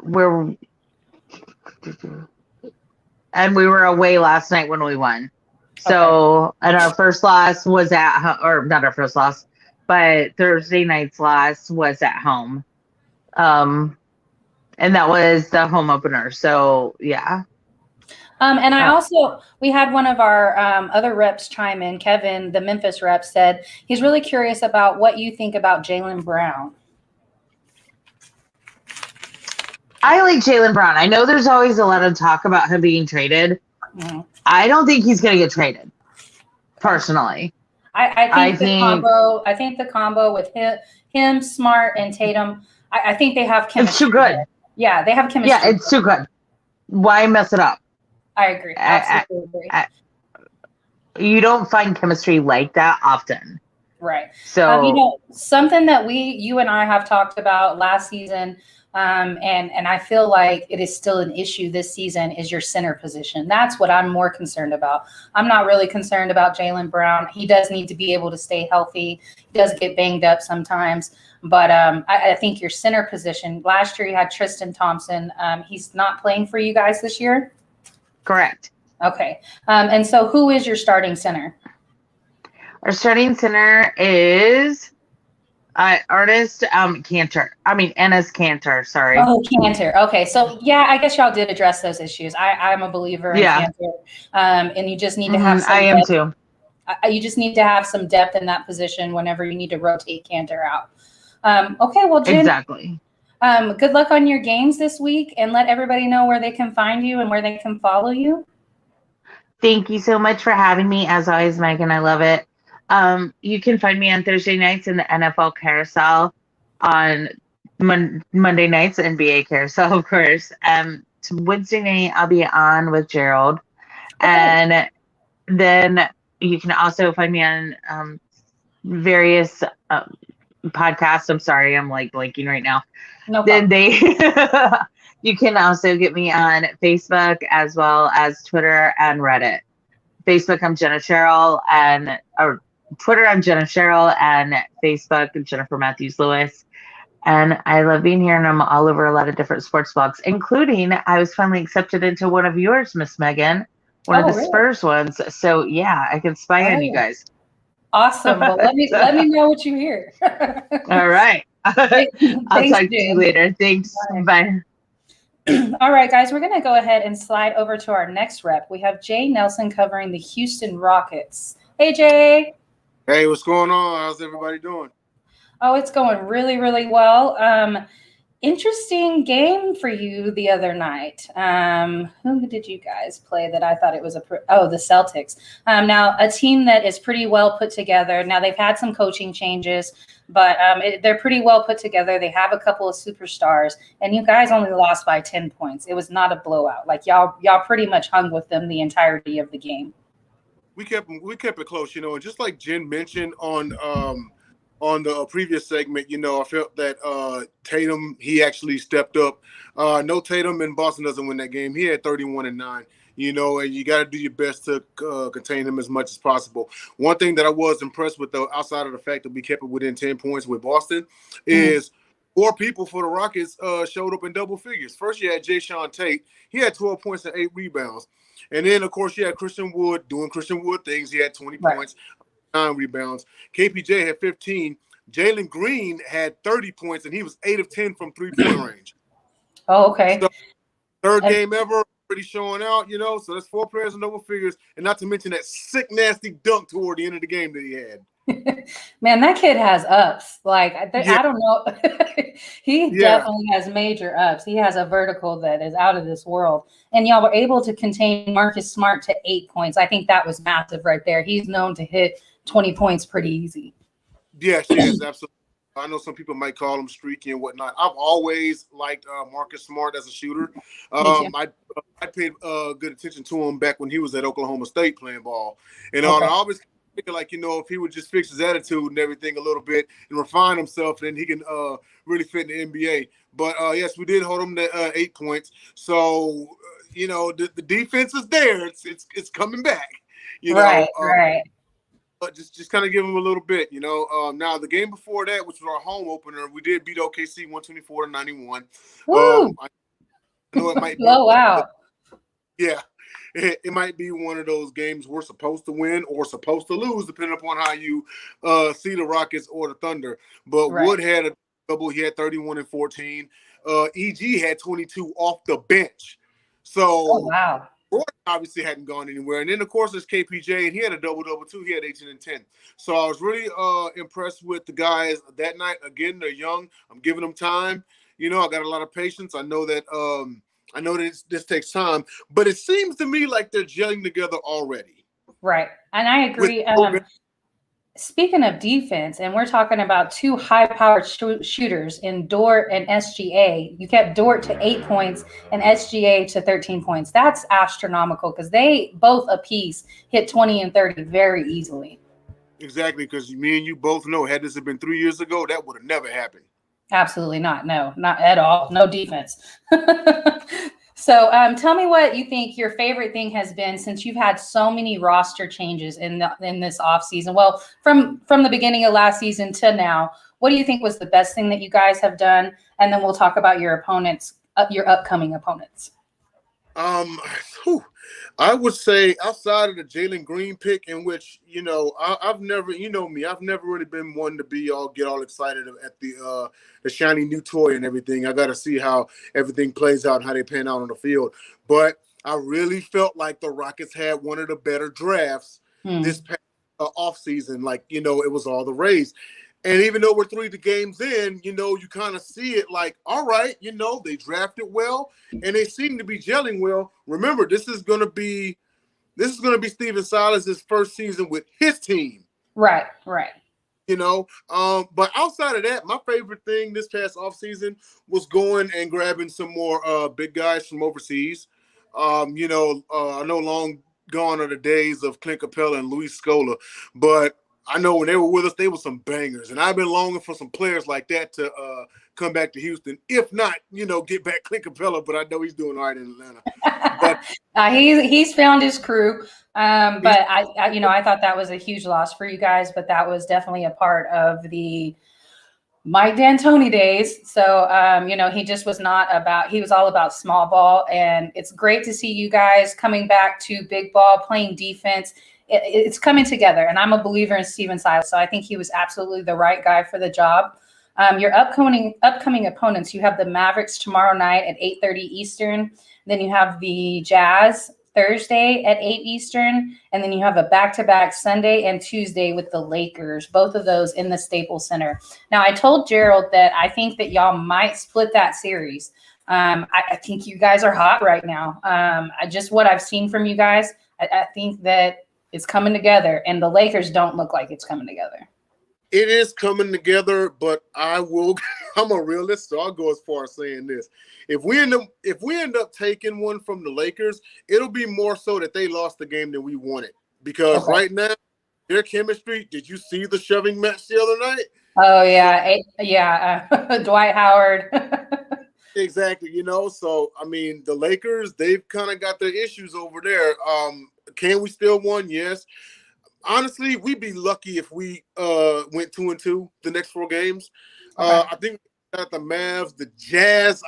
we were away last night when we won. So, and our first loss was or not our first loss, but Thursday night's loss was at home. And that was the home opener. So, yeah. And we had one of our other reps chime in. Kevin, the Memphis rep, said he's really curious about what you think about Jaylen Brown. I like Jaylen Brown. I know there's always a lot of talk about him being traded. Mm-hmm. I don't think he's going to get traded, personally. I think the combo with him, Smart, and Tatum, I think they have chemistry. It's too good. Yeah, they have chemistry. Yeah, it's too good. Why mess it up? I agree. Absolutely agree. You don't find chemistry like that often. Right. So, something that you and I have talked about last season, and I feel like it is still an issue this season, is your center position. That's what I'm more concerned about. I'm not really concerned about Jaylen Brown. He does need to be able to stay healthy. He does get banged up sometimes. But I think your center position, last year you had Tristan Thompson. He's not playing for you guys this year? Correct. Okay. And so who is your starting center? Our starting center is Ennis Cantor. Sorry. Oh, Cantor. Okay. So, yeah, I guess y'all did address those issues. I'm a believer in Cantor. And you just need to have some am too. You just need to have some depth in that position whenever you need to rotate Cantor out. Okay. Well, Jen, exactly. Good luck on your games this week, and let everybody know where they can find you and where they can follow you. Thank you so much for having me. As always, Megan, I love it. You can find me on Thursday nights in the NFL Carousel, on Monday nights, NBA Carousel, of course. Wednesday night, I'll be on with Gerald. Okay. And then you can also find me on various podcast. I'm sorry, I'm like blanking right now. No Then problem. you can also get me on Facebook as well as Twitter and Reddit. Facebook, I'm Jenna Sherrill, or Twitter, I'm Jenna Sherrill, and Facebook, Jennifer Matthews Lewis. And I love being here, and I'm all over a lot of different sports blogs, including I was finally accepted into one of yours, Miss Megan, one of the really? Spurs ones. So yeah, I can spy on you guys. Awesome. Well, let me know what you hear. All right. I'll talk to you later. Thanks. Bye. All right, guys, we're going to go ahead and slide over to our next rep. We have Jay Nelson covering the Houston Rockets. Hey, Jay. Hey, what's going on? How's everybody doing? Oh, it's going really, really well. Interesting game for you the other night. Who did you guys play that I thought it was the Celtics. Now, a team that is pretty well put together. Now, they've had some coaching changes, but they're pretty well put together. They have a couple of superstars, and you guys only lost by 10 points. It was not a blowout. Like y'all pretty much hung with them the entirety of the game. We kept it close, and just like Jen mentioned on the previous segment, I felt that Tatum, he actually stepped up. No Tatum in Boston doesn't win that game. He had 31-9, and you got to do your best to contain him as much as possible. One thing that I was impressed with, though, outside of the fact that we kept it within 10 points with Boston, is 4 people for the Rockets showed up in double figures. First, you had Jayshawn Tate. He had 12 points and 8 rebounds. And then, of course, you had Christian Wood doing Christian Wood things. He had 20 points. 9 rebounds. KPJ had 15. Jalen Green had 30 points, and he was 8 of 10 from 3-point range. Oh, okay. So, third game ever, pretty showing out, So that's 4 players in double figures, and not to mention that sick, nasty dunk toward the end of the game that he had. Man, that kid has ups. Like, I don't know. He definitely has major ups. He has a vertical that is out of this world. And y'all were able to contain Marcus Smart to 8 points. I think that was massive right there. He's known to hit 20 points pretty easy. Yes, absolutely. I know some people might call him streaky and whatnot. I've always liked Marcus Smart as a shooter. I paid good attention to him back when he was at Oklahoma State playing ball. And I always figured, like, if he would just fix his attitude and everything a little bit and refine himself, then he can really fit in the NBA. But, yes, we did hold him to 8 points. So, the defense is there. It's coming back. Right. But just kind of give them a little bit, Now the game before that, which was our home opener, we did beat OKC 124-91. I know it might blow out. Yeah, it might be one of those games we're supposed to win or supposed to lose, depending upon how you see the Rockets or the Thunder. But Wood had a double. He had 31 and 14. EG had 22 off the bench. So Gordon obviously hadn't gone anywhere. And then, of course, there's KPJ, and he had a double-double, too. He had 18 and 10. So I was really impressed with the guys that night. Again, they're young. I'm giving them time. I got a lot of patience. I know that this takes time. But it seems to me like they're gelling together already. Right. And I agree. Speaking of defense, and we're talking about 2 high-powered shooters in Dort and SGA. You kept Dort to 8 points and SGA to 13 points. That's astronomical because they both apiece hit 20 and 30 very easily. Exactly, because me and you both know, had this been 3 years ago, that would have never happened. Absolutely not. No, not at all. No defense. So tell me what you think your favorite thing has been since you've had so many roster changes in this offseason. Well, from the beginning of last season to now, what do you think was the best thing that you guys have done? And then we'll talk about your opponents, your upcoming opponents. I would say outside of the Jalen Green pick, in which, I've never, I've never really been one to get all excited at the shiny new toy and everything. I got to see how everything plays out and how they pan out on the field. But I really felt like the Rockets had one of the better drafts this past offseason. Like, it was all the Rays. And even though we're 3 games in, you kind of see it like, all right, they drafted well and they seem to be gelling well. Remember, this is going to be Stephen Silas' first season with his team. Right. But outside of that, my favorite thing this past offseason was going and grabbing some more big guys from overseas. I know long gone are the days of Clint Capella and Luis Scola, but I know when they were with us, they were some bangers, and I've been longing for some players like that to come back to Houston. If not, get back Clint Capella, but I know he's doing all right in Atlanta. But he's found his crew. But I thought that was a huge loss for you guys, but that was definitely a part of the Mike D'Antoni days. So, he just was he was all about small ball, and it's great to see you guys coming back to big ball, playing defense. It's coming together, and I'm a believer in Steven Silas, so I think he was absolutely the right guy for the job. Your upcoming opponents, you have the Mavericks tomorrow night at 8:30 Eastern. Then you have the Jazz Thursday at 8 Eastern, and then you have a back-to-back Sunday and Tuesday with the Lakers, both of those in the Staples Center. Now, I told Gerald that I think that y'all might split that series. I think you guys are hot right now. Just what I've seen from you guys, I think that it's coming together, and the Lakers don't look like it's coming together. It is coming together, but I'm a realist, so I'll go as far as saying this. If we end up taking one from the Lakers, it'll be more so that they lost the game than we wanted. Because right now, their chemistry, did you see the shoving match the other night? Oh, yeah. Dwight Howard. Exactly, So, I mean, the Lakers, they've kind of got their issues over there. Can we still win? Yes. Honestly, we'd be lucky if we went 2-2 the next 4 games. I think at the Mavs, the Jazz,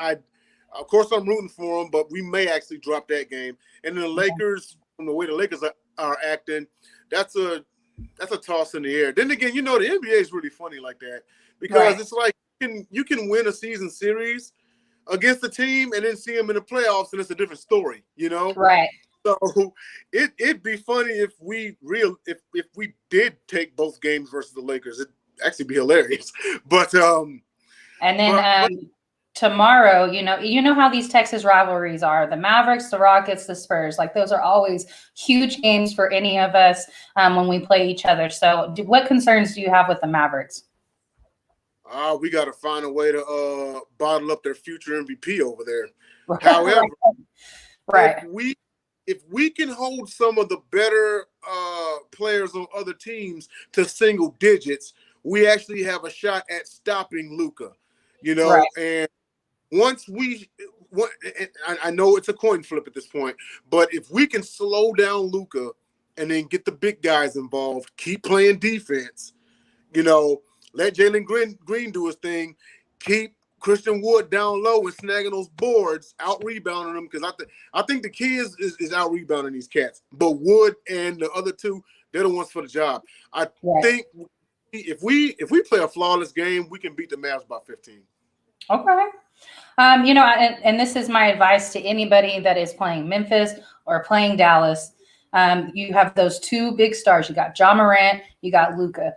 of course I'm rooting for them, but we may actually drop that game. And then the Lakers, from the way the Lakers are acting, that's a toss in the air. Then again, the NBA is really funny like that because it's like you can win a season series against the team and then see them in the playoffs, and it's a different story, Right. So it'd be funny if we did take both games versus the Lakers. It'd actually be hilarious. But and then tomorrow, you know how these Texas rivalries are: the Mavericks, the Rockets, the Spurs. Like those are always huge games for any of us when we play each other. So, what concerns do you have with the Mavericks? We got to find a way to bottle up their future MVP over there. However, if we can hold some of the better players on other teams to single digits, we actually have a shot at stopping Luka, and once I know it's a coin flip at this point, but if we can slow down Luka and then get the big guys involved, keep playing defense, let Jalen Green do his thing, keep Christian Wood down low and snagging those boards, out rebounding them, because I think the key is out rebounding these cats. But Wood and the other two, they're the ones for the job. I think if we play a flawless game, we can beat the Mavs by 15. Okay. And this is my advice to anybody that is playing Memphis or playing Dallas. You have those 2 big stars. You got Ja Morant, you got Luka.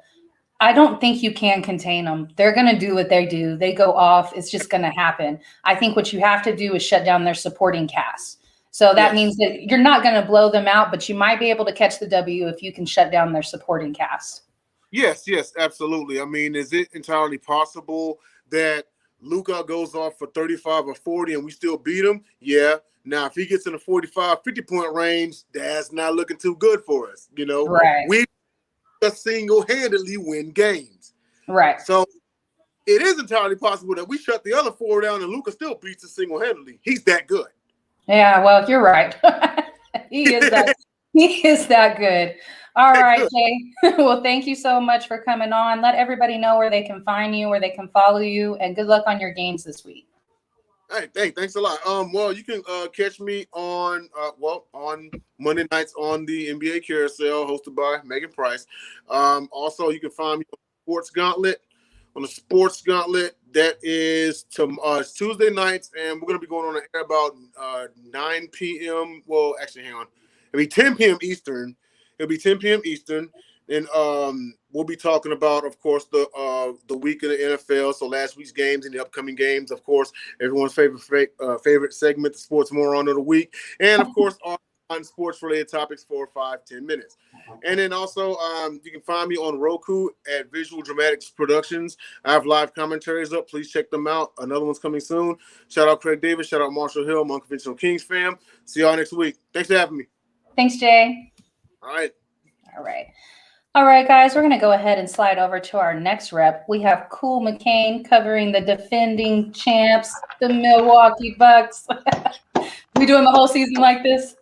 I don't think you can contain them. They're going to do what they do. They go off. It's just going to happen. I think what you have to do is shut down their supporting cast. So that means that you're not going to blow them out, but you might be able to catch the W if you can shut down their supporting cast. Yes, absolutely. I mean, is it entirely possible that Luka goes off for 35 or 40 and we still beat him? Yeah. Now, if he gets in the 45, 50-point range, that's not looking too good for us. Right. We single-handedly win games. Right. So it is entirely possible that we shut the other 4 down and Luka still beats us single-handedly. He's that good. Yeah, well, you're right. He is that good. All right, Jay. Well, thank you so much for coming on. Let everybody know where they can find you, where they can follow you, and good luck on your games this week. Hey, thanks a lot. Well, you can catch me on Monday nights on the NBA Carousel, hosted by Megan Price. Also, you can find me on Sports Gauntlet. On the Sports Gauntlet, that is Tuesday nights, and we're going to be going on the air about 9 p.m. Well, actually, hang on. It'll be 10 p.m. Eastern. And we'll be talking about, of course, the week of the NFL. So last week's games and the upcoming games, of course, everyone's favorite segment, the Sports Moron of the Week. And, of course, on sports-related topics for 5-10 minutes. And then also you can find me on Roku at Visual Dramatics Productions. I have live commentaries up. Please check them out. Another one's coming soon. Shout out Craig Davis. Shout out Marshall Hill, my Unconventional Kings fam. See y'all next week. Thanks for having me. Thanks, Jay. All right. All right, guys, we're going to go ahead and slide over to our next rep. We have Cool McCain covering the defending champs, the Milwaukee Bucks. We doing the whole season like this?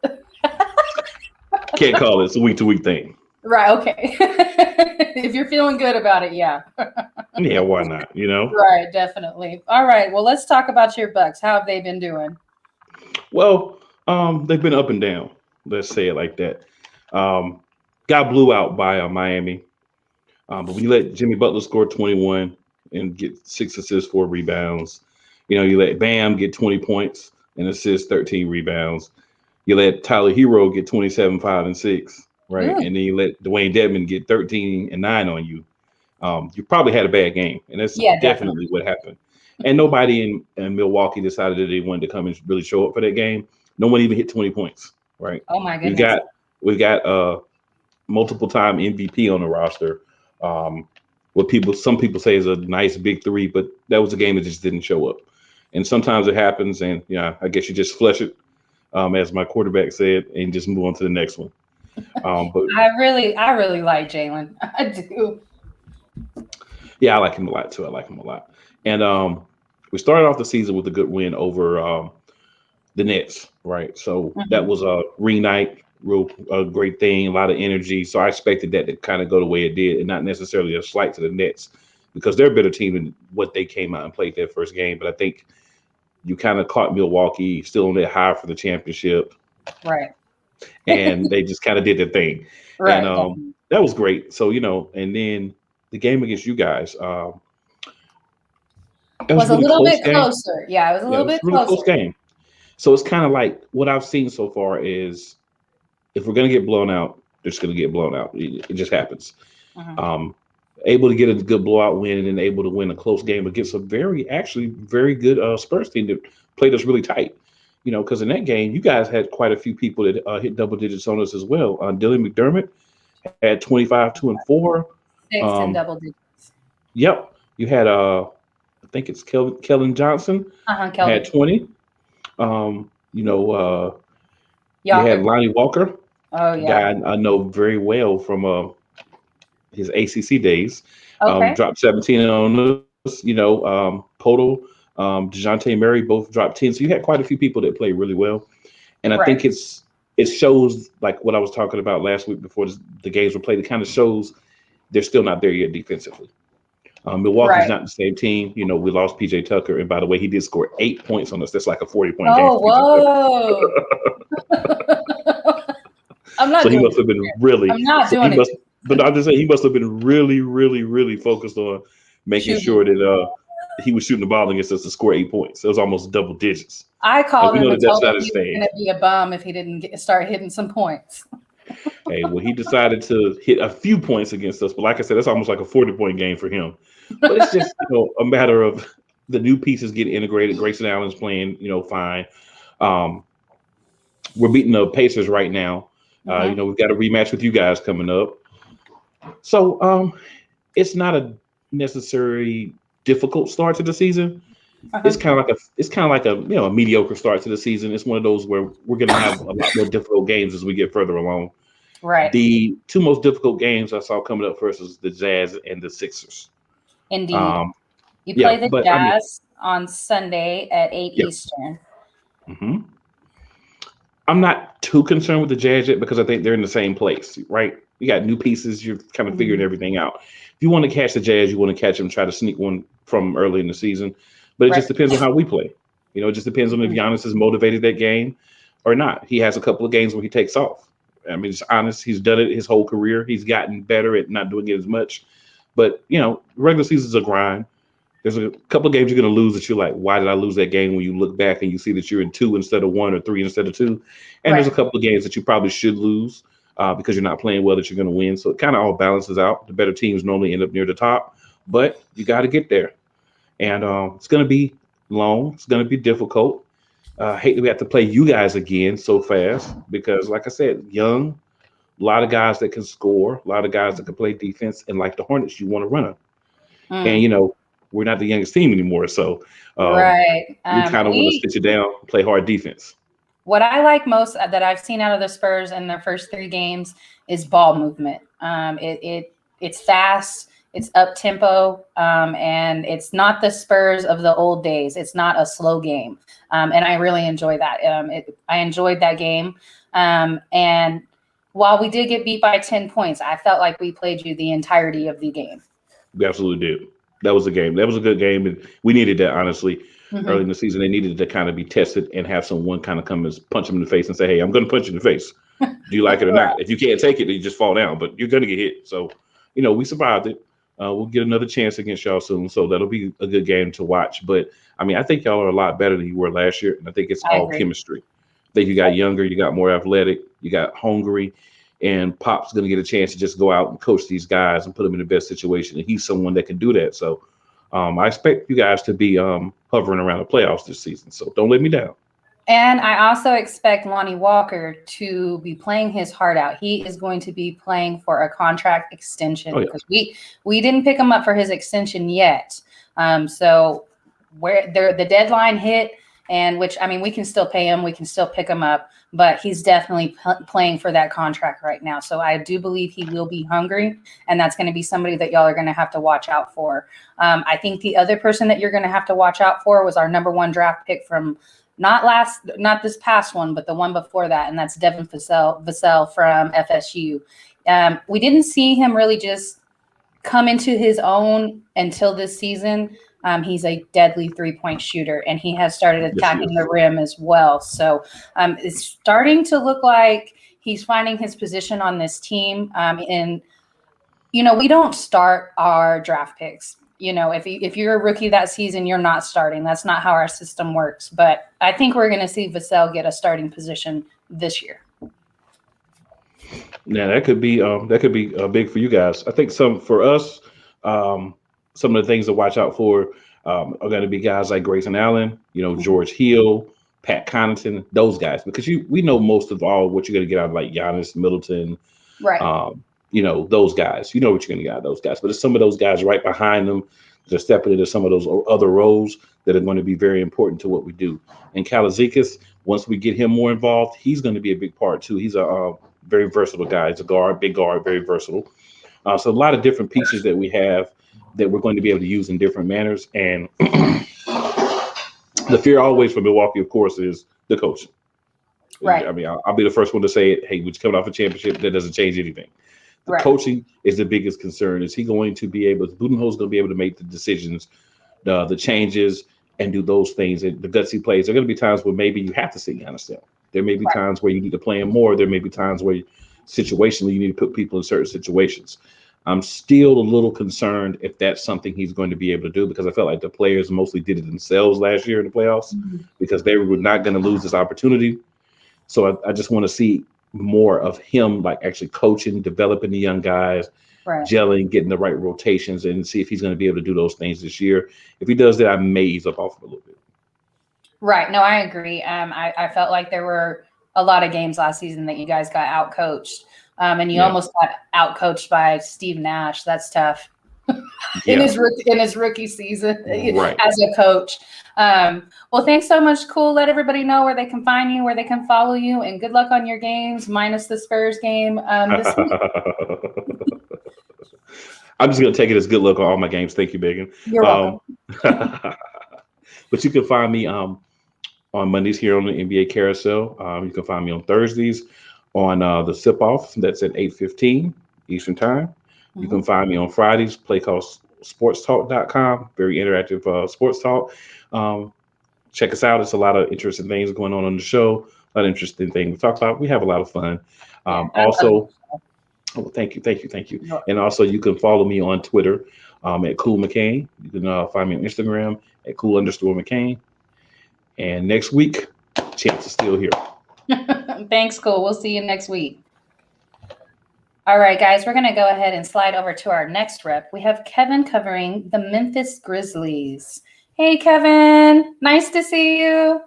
Can't call it. It's a week-to-week thing. Right, okay. If you're feeling good about it, yeah. Yeah, why not, you know? Right, definitely. All right, well, let's talk about your Bucks. How have they been doing? Well, they've been up and down. Let's say it like that. Got blew out by Miami. But when you let Jimmy Butler score 21 and get 6 assists, 4 rebounds, you know, you let Bam get 20 points and assist, 13 rebounds. You let Tyler Hero get 27, 5, and 6, right? Good. And then you let Dwayne Dedmon get 13 and 9 on you. You probably had a bad game, and that's definitely what happened. And nobody in Milwaukee decided that they wanted to come and really show up for that game. No one even hit 20 points, right? Oh my goodness. We've got multiple time MVP on the roster. What some people say is a nice big three, but that was a game that just didn't show up. And sometimes it happens, and I guess you just flush it, as my quarterback said, and just move on to the next one. But I really like Jaylen. I do. Yeah, I like him a lot too. And we started off the season with a good win over the Nets, right? So that was a ring night. A great thing, a lot of energy. So I expected that to kind of go the way it did, and not necessarily a slight to the Nets because they're a better team than what they came out and played their first game. But I think you kind of caught Milwaukee still on that high for the championship. Right. And they just kind of did their thing. Right. And that was great. So, and then the game against you guys, it was a little bit closer. Yeah, it was a little bit closer. Close game. So it's kind of like what I've seen so far is if we're going to get blown out, they're just going to get blown out. It just happens. Able to get a good blowout win and then able to win a close game against a very good Spurs team that played us really tight. Because in that game, you guys had quite a few people that hit double digits on us as well. Dylan McDermott had 25, 2, and 4. 6 and double digits. Yep. You had, I think it's Kellen Johnson had 20. You had Lonnie Walker. Oh, yeah. Guy I know very well from his ACC days. Okay. Dropped 17 on us. Poto, DeJounte Murray both dropped 10. So you had quite a few people that played really well. And I think it shows, like what I was talking about last week before the games were played, it kind of shows they're still not there yet defensively. Milwaukee's not the same team. We lost PJ Tucker. And by the way, he did score 8 points on us. That's like a 40-point game. Oh, whoa. I'm not he must have been really. I'm not doing it. But I'm just saying he must have been really, really, really focused on making sure that he was shooting the ball against us to score 8 points. It was almost double digits. I called him and told him he was going to be a bum if he didn't start hitting some points. Hey, well, he decided to hit a few points against us. But like I said, that's almost like a 40-point game for him. But it's just a matter of the new pieces getting integrated. Grayson Allen's playing, fine. We're beating the Pacers right now. We've got a rematch with you guys coming up. So it's not a necessarily difficult start to the season. It's kind of like a mediocre start to the season. It's one of those where we're going to have a lot more difficult games as we get further along. Right. The two most difficult games I saw coming up first was the Jazz and the Sixers. Indeed. You play the Jazz on Sunday at 8 Eastern. I'm not too concerned with the Jazz yet because I think they're in the same place, right? You got new pieces. You're kind of figuring everything out. If you want to catch the Jazz, you want to catch them, try to sneak one from early in the season. But it just depends on how we play. It just depends on if Giannis is motivated that game or not. He has a couple of games where he takes off. I mean, it's honest. He's done it his whole career. He's gotten better at not doing it as much. But, regular season's a grind. There's a couple of games you're going to lose that you're like, why did I lose that game? When you look back and you see that you're in 2 instead of 1 or 3 instead of 2. And there's a couple of games that you probably should lose because you're not playing well that you're going to win. So it kind of all balances out. The better teams normally end up near the top, but you got to get there. And it's going to be long. It's going to be difficult. I hate that we have to play you guys again so fast because, like I said, young, a lot of guys that can score, a lot of guys that can play defense. And like the Hornets, you want to run them. And, we're not the youngest team anymore. So we kind of want to sit you down, play hard defense. What I like most that I've seen out of the Spurs in their first 3 games is ball movement. It's fast, it's up tempo, and it's not the Spurs of the old days. It's not a slow game, and I really enjoy that. I enjoyed that game, and while we did get beat by 10 points, I felt like we played you the entirety of the game. We absolutely did. That was a game. That was a good game, and we needed that, honestly. Mm-hmm. Early in the season, they needed to kind of be tested and have someone kind of come and punch them in the face and say, hey, I'm going to punch you in the face. Do you like it or not? If you can't take it, then you just fall down, but you're going to get hit. So, we survived it. We'll get another chance against y'all soon, so that'll be a good game to watch. But, I think y'all are a lot better than you were last year, and I think it's all chemistry. I think you got younger, you got more athletic, you got hungry, and Pop's going to get a chance to just go out and coach these guys and put them in the best situation, and he's someone that can do that. So, I expect you guys to be hovering around the playoffs this season, so don't let me down. And I also expect Lonnie Walker to be playing his heart out. He is going to be playing for a contract extension because we didn't pick him up for his extension yet. So where the deadline hit, and which we can still pay him, we can still pick him up, but he's definitely playing for that contract right now. So I do believe he will be hungry, and that's going to be somebody that y'all are going to have to watch out for. I think the other person that you're going to have to watch out for was our number 1 draft pick from not this past one, but the one before that, and that's Devin Vasel from FSU. We didn't see him really just come into his own until this season. He's a deadly 3-point shooter, and he has started attacking the rim as well. So it's starting to look like he's finding his position on this team. And, we don't start our draft picks. If you're a rookie that season, you're not starting. That's not how our system works. But I think we're going to see Vasel get a starting position this year. Yeah, that could be big for you guys. I think for us, some of the things to watch out for are going to be guys like Grayson Allen, George Hill, Pat Connaughton, those guys, because we know most of all what you're going to get out of like Giannis, Middleton, right? Those guys. You know what you're going to get out of those guys, but it's some of those guys right behind them that are stepping into some of those other roles that are going to be very important to what we do. And Kalazikis, once we get him more involved, he's going to be a big part too. He's a very versatile guy. He's a guard, big guard, very versatile. So a lot of different pieces that we have that we're going to be able to use in different manners. And the fear always for Milwaukee, of course, is the coaching. Right. I'll be the first one to say it. Hey, we're coming off a championship. That doesn't change anything. The coaching is the biggest concern. Is he going to be able? Budenholzer's going to be able to make the decisions, the changes, and do those things. The gutsy plays. There are going to be times where maybe you have to sit Giannis down. There may be times where you need to play him more. There may be times where situationally you need to put people in certain situations. I'm still a little concerned if that's something he's going to be able to do, because I felt like the players mostly did it themselves last year in the playoffs because they were not going to lose this opportunity. So I just want to see more of him, like actually coaching, developing the young guys, gelling, getting the right rotations, and see if he's going to be able to do those things this year. If he does that, I may ease up off him a little bit. Right. No, I agree. I felt like there were a lot of games last season that you guys got outcoached. And you almost got outcoached by Steve Nash. That's tough in his rookie season as a coach. Well, thanks so much. Cool. Let everybody know where they can find you, where they can follow you, and good luck on your games, minus the Spurs game this week. I'm just going to take it as good luck on all my games. Thank you, Megan. You're welcome. But you can find me on Mondays here on the NBA Carousel. You can find me on Thursdays on the Sip Off. That's at 8:15 Eastern Time. You can find me on Fridays, playcallsportstalk.com. Very interactive sports talk. Check us out. It's a lot of interesting things going on the show. A lot of interesting things we talk about. We have a lot of fun. Also, thank you. And also, you can follow me on Twitter at Cool McCain. You can find me on Instagram at Cool_McCain. And next week, Chance is still here. Thanks, Cool. We'll see you next week. All right, guys, we're going to go ahead and slide over to our next rep. We have Kevin covering the Memphis Grizzlies. Hey, Kevin. Nice to see you.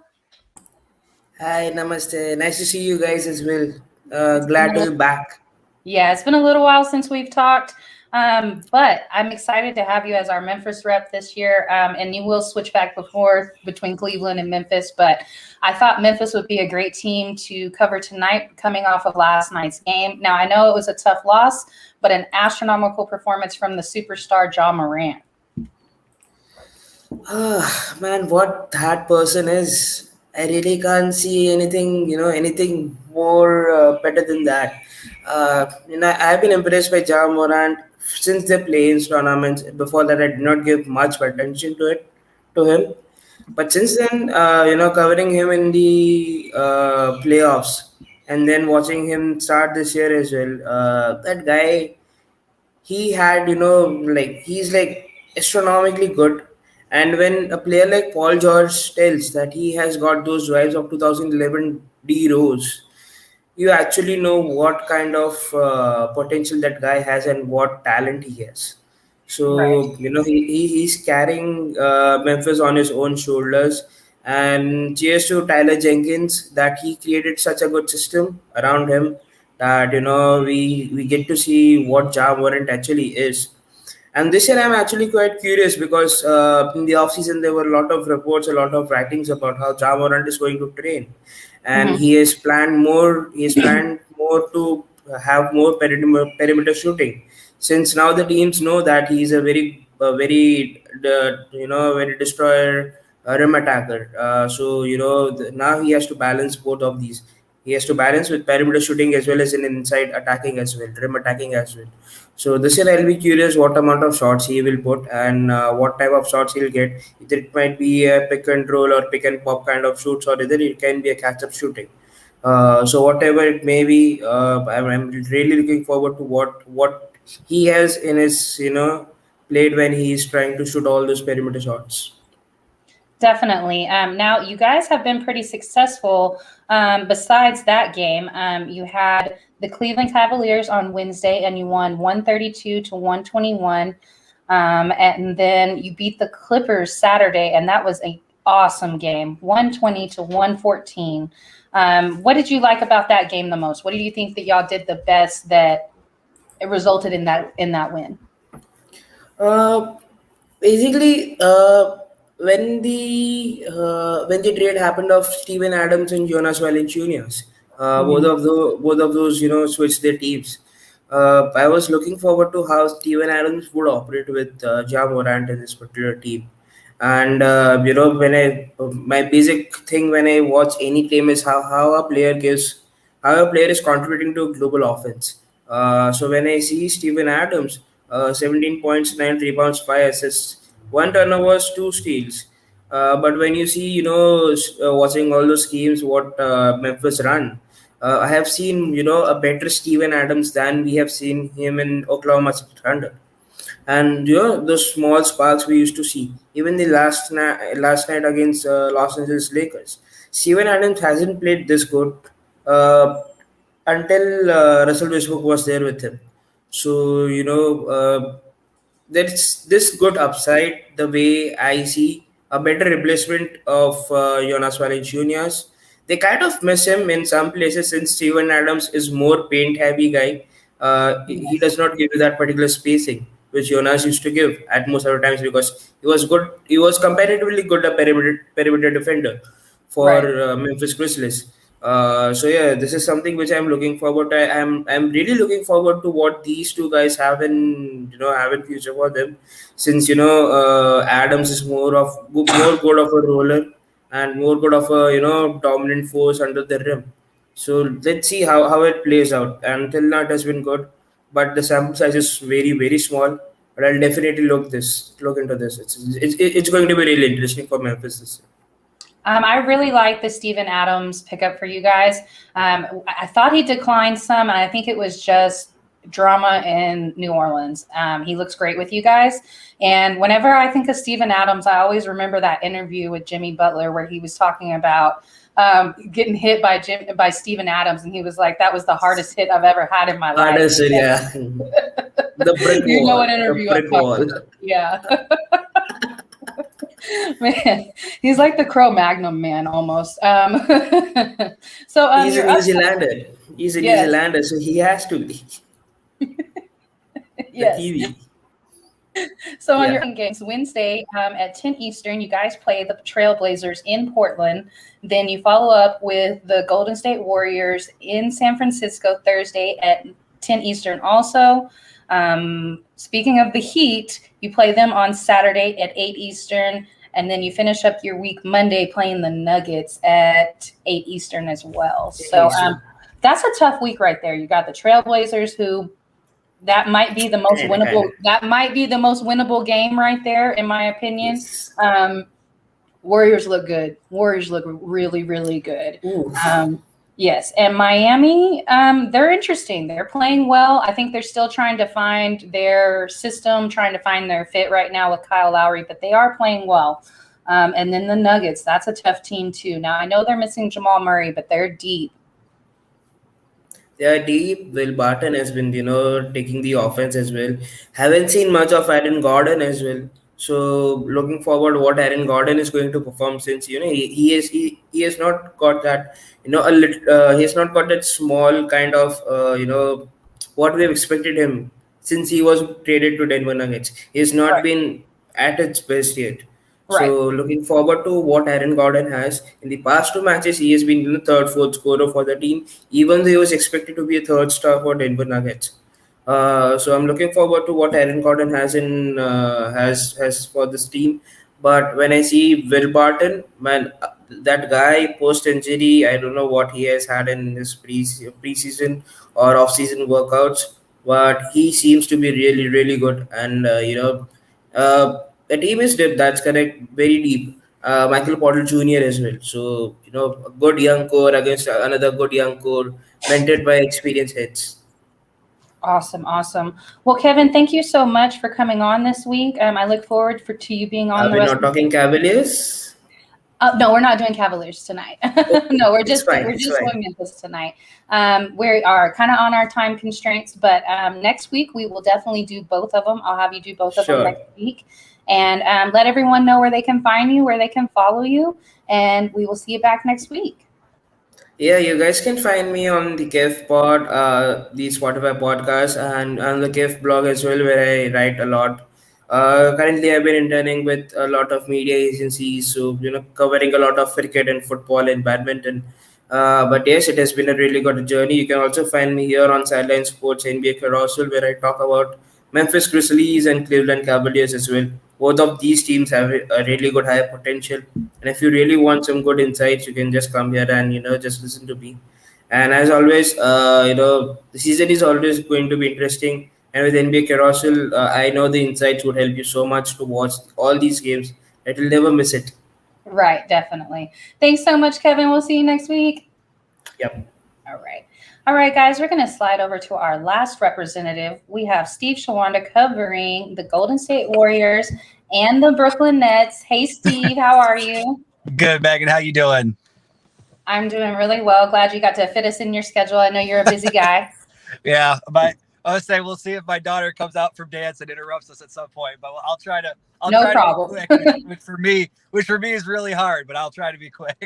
Hi, namaste. Nice to see you guys as well. Glad to be back. Yeah, it's been a little while since we've talked. But I'm excited to have you as our Memphis rep this year. And you will switch back and forth between Cleveland and Memphis. But I thought Memphis would be a great team to cover tonight coming off of last night's game. Now, I know it was a tough loss, but an astronomical performance from the superstar Ja Morant. Man, what that person is, I really can't see anything, anything more better than that. I've been impressed by Ja Morant since the play-in tournaments. Before that, I did not give much attention to him. But since then, covering him in the playoffs and then watching him start this year as well, that guy, he had, he's like astronomically good. And when a player like Paul George tells that he has got those drives of 2011 D Rose, you actually know what kind of potential that guy has and what talent he has. Right. So, he's carrying Memphis on his own shoulders. And cheers to Tyler Jenkins that he created such a good system around him that, we get to see what Ja Morant actually is. And this year, I'm actually quite curious because in the offseason, there were a lot of reports, a lot of writings about how Ja Morant is going to train. And Mhm. he has planned more. He has planned more to have more perimeter shooting. Since now the teams know that he's very destroyer rim attacker. So now he has to balance both of these. He has to balance with perimeter shooting as well as in inside attacking as well, rim attacking as well. So this year I'll be curious what amount of shots he will put and what type of shots he'll get. Either it might be a pick and roll or pick and pop kind of shoots, or either it can be a catch up shooting. So whatever it may be, I'm really looking forward to what he has in his plate when he's trying to shoot all those perimeter shots. Definitely. Now, you guys have been pretty successful. Besides that game, you had the Cleveland Cavaliers on Wednesday, and you won 132 to 121. And then you beat the Clippers Saturday, and that was an awesome game, 120 to 114. What did you like about that game the most? What do you think that y'all did the best that it resulted in that win? Basically, when the trade happened of Steven Adams and Jonas Valanciunas, both of those switched their teams. I was looking forward to how Steven Adams would operate with Ja Morant in this particular team. And when my basic thing when I watch any team is how a player is contributing to global offense. So when I see Steven Adams, 17 points, 9 rebounds, 5 assists, 1 turnovers, 2 steals. But when you see, watching all those schemes, what Memphis run, I have seen, a better Steven Adams than we have seen him in Oklahoma City Thunder. And those small sparks we used to see even the last night against Los Angeles Lakers. Steven Adams hasn't played this good uh, until Russell Westbrook was there with him. So there's this good upside the way I see a better replacement of Jonas Valanciunas. They kind of miss him in some places since Steven Adams is more paint heavy guy. He does not give you that particular spacing which Jonas used to give at most other times because he was good. He was comparatively good a perimeter defender for Right. Memphis Grizzlies. So yeah, this is something which I'm looking forward to. I'm really looking forward to what these two guys have in future for them, since Adams is more good of a roller and more good of a dominant force under the rim. So let's see how it plays out. Until now, it has been good, but the sample size is very very small. But I'll definitely look into this. It's going to be really interesting for Memphis this year. I really like the Steven Adams pickup for you guys. I thought he declined some, and I think it was just drama in New Orleans. He looks great with you guys. And whenever I think of Steven Adams, I always remember that interview with Jimmy Butler where he was talking about getting hit by Steven Adams, and he was like, "That was the hardest hit I've ever had in my life." Hardest, yeah. The brick You know wall. what interview The I'm brick talking wall. about. Yeah. Man, he's like the Cro-Magnon man almost. So He's a your New upside, Zealander. He's a New yes, Zealander, so he has to be. Yes. TV. So on Yeah. your games, Wednesday at 10 Eastern, you guys play the Trailblazers in Portland. Then you follow up with the Golden State Warriors in San Francisco Thursday at 10 Eastern also. Speaking of the Heat, you play them on Saturday at 8 Eastern. And then you finish up your week Monday playing the Nuggets at 8 Eastern as well. So that's a tough week right there. You got the Trailblazers, who that might be the most winnable. That might be the most winnable game right there, in my opinion. Yes. Warriors look good. Warriors look really, really good. Yes, and Miami, they're interesting. They're playing well. I think they're still trying to find their system, trying to find their fit right now with Kyle Lowry, but they are playing well. And then the Nuggets, that's a tough team too. Now, I know they're missing Jamal Murray, but they're deep. They are deep. Will Barton has been, taking the offense as well. Haven't seen much of Aaron Gordon as well. So looking forward what Aaron Gordon is going to perform, since he has not got that he has not got that small kind of what we have expected him since he was traded to Denver Nuggets. He has not been at its best yet. So looking forward to what Aaron Gordon has. In the past 2 matches, he has been the third, fourth scorer for the team, even though he was expected to be a third star for Denver Nuggets. So I'm looking forward to what Aaron Gordon has has for this team. But when I see Will Barton, man, that guy post injury, I don't know what he has had in his preseason or off-season workouts, but he seems to be really, really good. And the team is deep. That's correct. Very deep. Michael Porter Jr. as well. So a good young core against another good young core, mentored by experienced heads. Awesome. Well, Kevin, thank you so much for coming on this week. I look forward to you being on. Are we not talking Cavaliers? No, we're not doing Cavaliers tonight. No, we're just doing Memphis tonight. We are kind of on our time constraints, but next week we will definitely do both of them. I'll have you do both of them next week, and let everyone know where they can find you, where they can follow you, and we will see you back next week. Yeah, you guys can find me on the KEF pod, the Spotify podcast, and on the KEF blog as well, where I write a lot. Currently, I've been interning with a lot of media agencies, so covering a lot of cricket and football and badminton. But yes, it has been a really good journey. You can also find me here on Sideline Sports NBA Carousel, where I talk about Memphis Grizzlies and Cleveland Cavaliers as well. Both of these teams have a really good high potential, and if you really want some good insights, you can just come here and just listen to me. And as always, the season is always going to be interesting. And with NBA Carousel, I know the insights would help you so much to watch all these games that you'll never miss it. Right, definitely. Thanks so much, Kevin. We'll see you next week. Yep. All right, guys, we're going to slide over to our last representative. We have Steve Shawanda covering the Golden State Warriors and the Brooklyn Nets. Hey, Steve, how are you? Good, Megan. How you doing? I'm doing really well. Glad you got to fit us in your schedule. I know you're a busy guy. Yeah, I would say we'll see if my daughter comes out from dance and interrupts us at some point. But I'll try to. No problem. To be quick, which for me is really hard. But I'll try to be quick.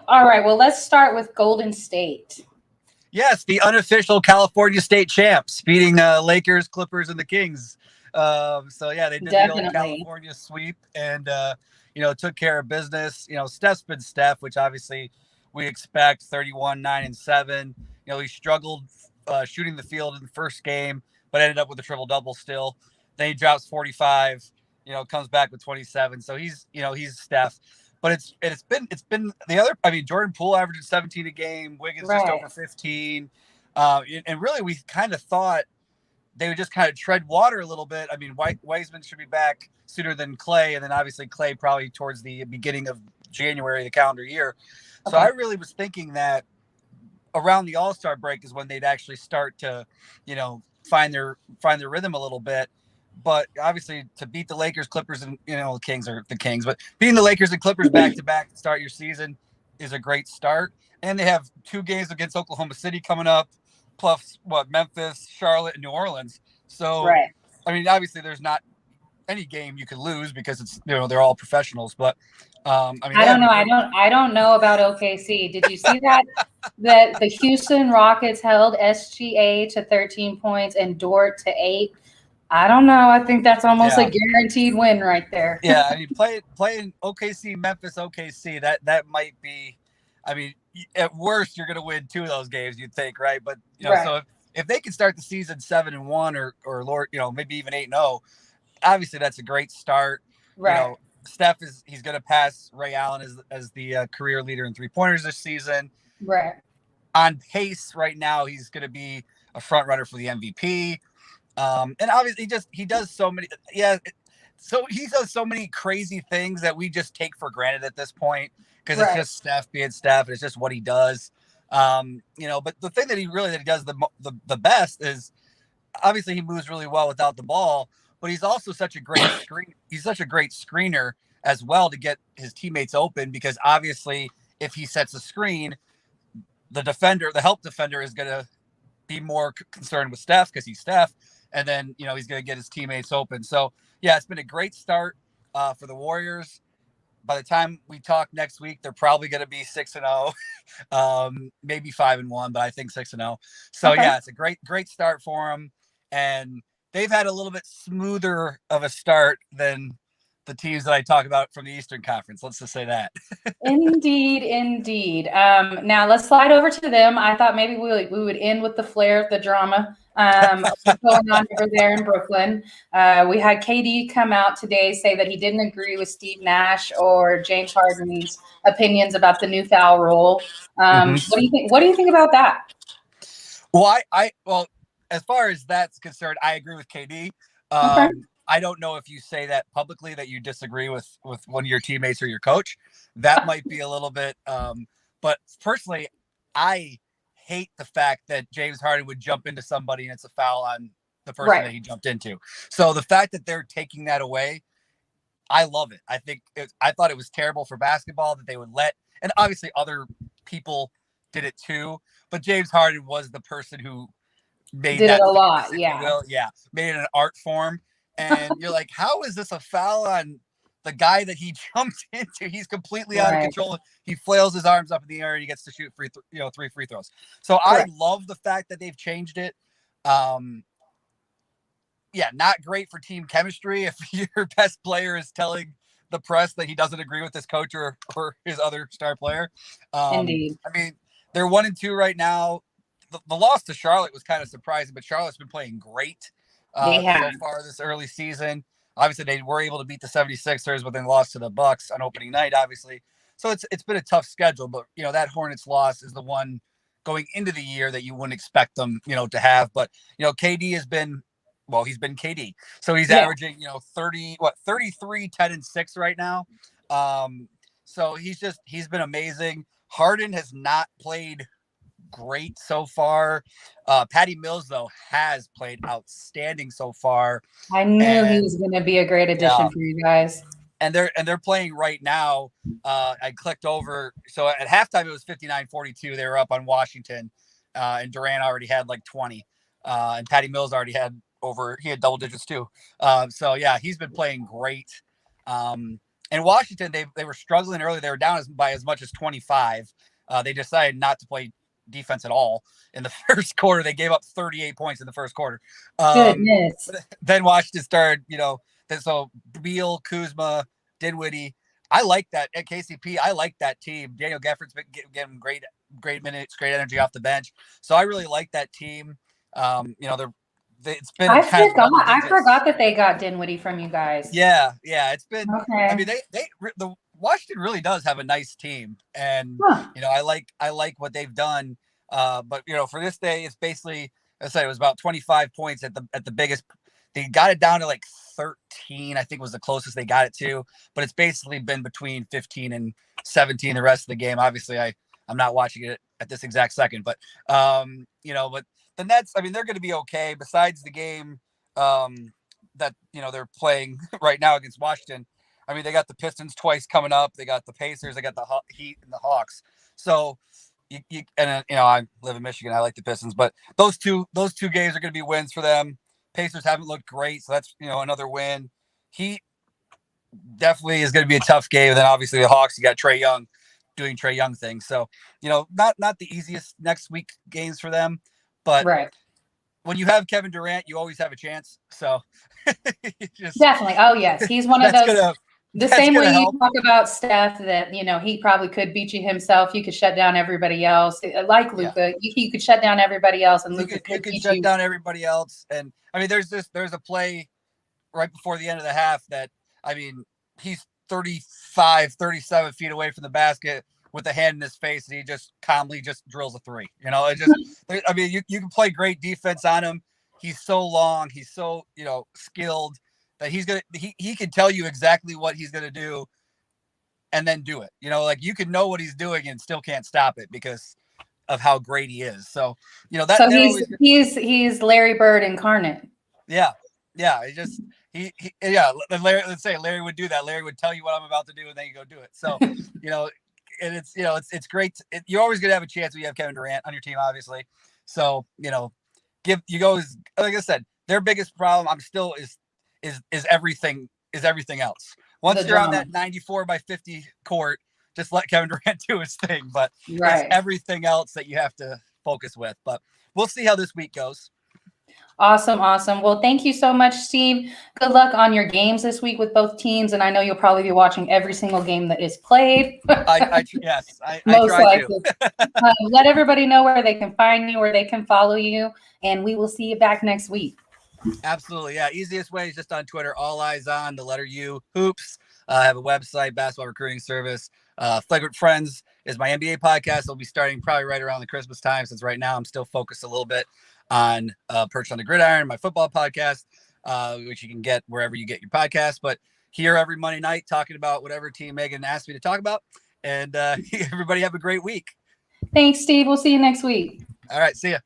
All right. Well, let's start with Golden State. Yes, the unofficial California State champs, beating Lakers, Clippers, and the Kings. So yeah, they did the old California sweep and took care of business. Steph's been Steph, which obviously we expect. 31, 9, and 7. He struggled shooting the field in the first game, but ended up with a triple-double still. Then he drops 45, comes back with 27. So he's Steph. But it's been the other. I mean, Jordan Poole averaged 17 a game. Wiggins just over 15. And really, we kind of thought they would just kind of tread water a little bit. I mean, Wiseman should be back sooner than Clay, and then obviously Clay probably towards the beginning of January, the calendar year. So I really was thinking that around the All-Star break is when they'd actually start to, find their rhythm a little bit. But obviously, to beat the Lakers, Clippers, and Kings are the Kings, but beating the Lakers and Clippers back to back to start your season is a great start. And they have 2 games against Oklahoma City coming up, plus Memphis, Charlotte, and New Orleans. So, I mean, obviously, there's not any game you could lose because it's they're all professionals. But I don't know. I don't know about OKC. Did you see that the Houston Rockets held SGA to 13 points and Dort to 8? I don't know. I think that's almost a guaranteed win right there. Yeah, I mean, playing OKC, Memphis, OKC. That might be. I mean, at worst, you're going to win 2 of those games. You'd think, right? But so if they can start the season 7-1 or Lord, maybe even 8-0, obviously that's a great start. Right. Steph he's going to pass Ray Allen as the career leader in 3-pointers this season. Right. On pace right now, he's going to be a front runner for the MVP. And obviously he does so many. Yeah. So he does so many crazy things that we just take for granted at this point because it's just Steph being Steph. And it's just what he does. But the thing that he does the best is obviously he moves really well without the ball. But he's also such a great screen. He's such a great screener as well to get his teammates open because obviously if he sets a screen, the help defender is going to be more concerned with Steph because he's Steph. And then, he's going to get his teammates open. So, yeah, it's been a great start for the Warriors. By the time we talk next week, they're probably going to be 6-0, maybe 5-1, but I think 6-0. So, yeah, it's a great start for them. And they've had a little bit smoother of a start than the teams that I talk about from the Eastern Conference. Let's just say that. Indeed. Now let's slide over to them. I thought maybe we would end with the flair, the drama going on over there in Brooklyn. We had KD come out today, say that he didn't agree with Steve Nash or James Harden's opinions about the new foul rule. What do you think? What do you think about that? Well, well, as far as that's concerned, I agree with KD. I don't know if you say that publicly that you disagree with one of your teammates or your coach. That might be a little bit. But personally, I hate the fact that James Harden would jump into somebody and it's a foul on the person that he jumped into. So the fact that they're taking that away, I love it. I thought it was terrible for basketball that they would let, and obviously other people did it too. But James Harden was the person who did it a lot. Made it an art form. And you're like, how is this a foul on the guy that he jumped into? He's completely out of control. He flails his arms up in the air and he gets to shoot 3 free throws. So I love the fact that they've changed it. Not great for team chemistry if your best player is telling the press that he doesn't agree with his coach or his other star player. Indeed. I mean, they're 1-2 right now. The loss to Charlotte was kind of surprising, but Charlotte's been playing great so far this early season. Obviously, they were able to beat the 76ers, but then lost to the Bucks on opening night, obviously. So it's been a tough schedule, but, that Hornets loss is the one going into the year that you wouldn't expect them, to have. But, KD has been, he's been KD. So he's averaging, 33, 10, and 6 right now. So he's been amazing. Harden has not played great so far. Patty Mills, though, has played outstanding so far. I knew he was going to be a great addition for you guys. And they're playing right now. I clicked over. So at halftime, it was 59-42. They were up on Washington, and Durant already had like 20. And Patty Mills already had he had double digits too. So, yeah, he's been playing great. And Washington, they were struggling early. They were down by as much as 25. They decided not to play defense at all in the first quarter. They gave up 38 points in the first quarter. Goodness. Then Washington started, so Beal, Kuzma, Dinwiddie. I like that at KCP. I like that team. Daniel Gafford's been getting great minutes, great energy off the bench. So I really like that team. It's been. I forgot that they got Dinwiddie from you guys. Yeah, it's been. Okay. I mean, the Washington really does have a nice team, and I like what they've done. But for this day, it's basically, I said, it was about 25 points at the biggest. They got it down to like 13, I think was the closest they got it to. But it's basically been between 15 and 17 the rest of the game. Obviously, I'm not watching it at this exact second, but but the Nets, I mean, they're going to be okay. Besides the game that they're playing right now against Washington. I mean, they got the Pistons twice coming up. They got the Pacers. They got the Heat and the Hawks. So, I live in Michigan. I like the Pistons, but those two games are going to be wins for them. Pacers haven't looked great, so that's another win. Heat, definitely is going to be a tough game. And then obviously the Hawks, you got Trae Young doing Trae Young things. So, not the easiest next week games for them, but when you have Kevin Durant, you always have a chance. So definitely. Oh yes. He's one of those. The same way you talk about Steph that, he probably could beat you himself. You could shut down everybody else. Like Luka, you could shut down everybody else, and Luka could shut down everybody else. And I mean, there's a play right before the end of the half that, I mean, he's 35, 37 feet away from the basket with a hand in his face, and he just calmly just drills a three. I mean, you can play great defense on him. He's so long. He's so, skilled. That he can tell you exactly what he's gonna do, and then do it. You can know what he's doing and still can't stop it because of how great he is. So that. So he's Larry Bird incarnate. Yeah. Larry, let's say Larry would do that. Larry would tell you what I'm about to do, and then you go do it. So and it's great. You're always gonna have a chance when you have Kevin Durant on your team, obviously. So like I said, their biggest problem is everything else. Once you're on that 94 by 50 court, just let Kevin Durant do his thing. But it's everything else that you have to focus with. But we'll see how this week goes. Awesome. Well, thank you so much, Steve. Good luck on your games this week with both teams, and I know you'll probably be watching every single game that is played. I most likely. Let everybody know where they can find you, where they can follow you, and we will see you back next week. Absolutely. Yeah. Easiest way is just on Twitter. All Eyes On the letter U Hoops. I have a website, basketball recruiting service. Flagrant Friends is my NBA podcast. I'll be starting probably right around the Christmas time, since right now I'm still focused a little bit on Perched on the Gridiron, my football podcast, which you can get wherever you get your podcast. But here every Monday night talking about whatever team Megan asked me to talk about. And everybody have a great week. Thanks, Steve. We'll see you next week. All right. See ya.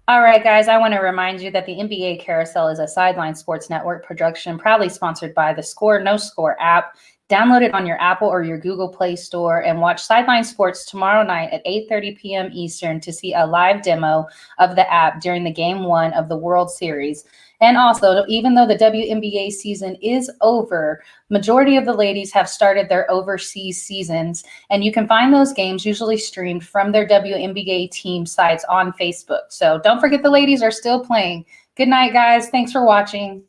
All right, guys, I want to remind you that the NBA Carousel is a Sideline Sports Network production, proudly sponsored by the Score No Score app. Download it on your Apple or your Google Play Store and watch Sideline Sports tomorrow night at 8:30 p.m. Eastern to see a live demo of the app during the Game 1 of the World Series. And also, even though the WNBA season is over, majority of the ladies have started their overseas seasons, and you can find those games usually streamed from their WNBA team sites on Facebook. So don't forget the ladies are still playing. Good night, guys. Thanks for watching.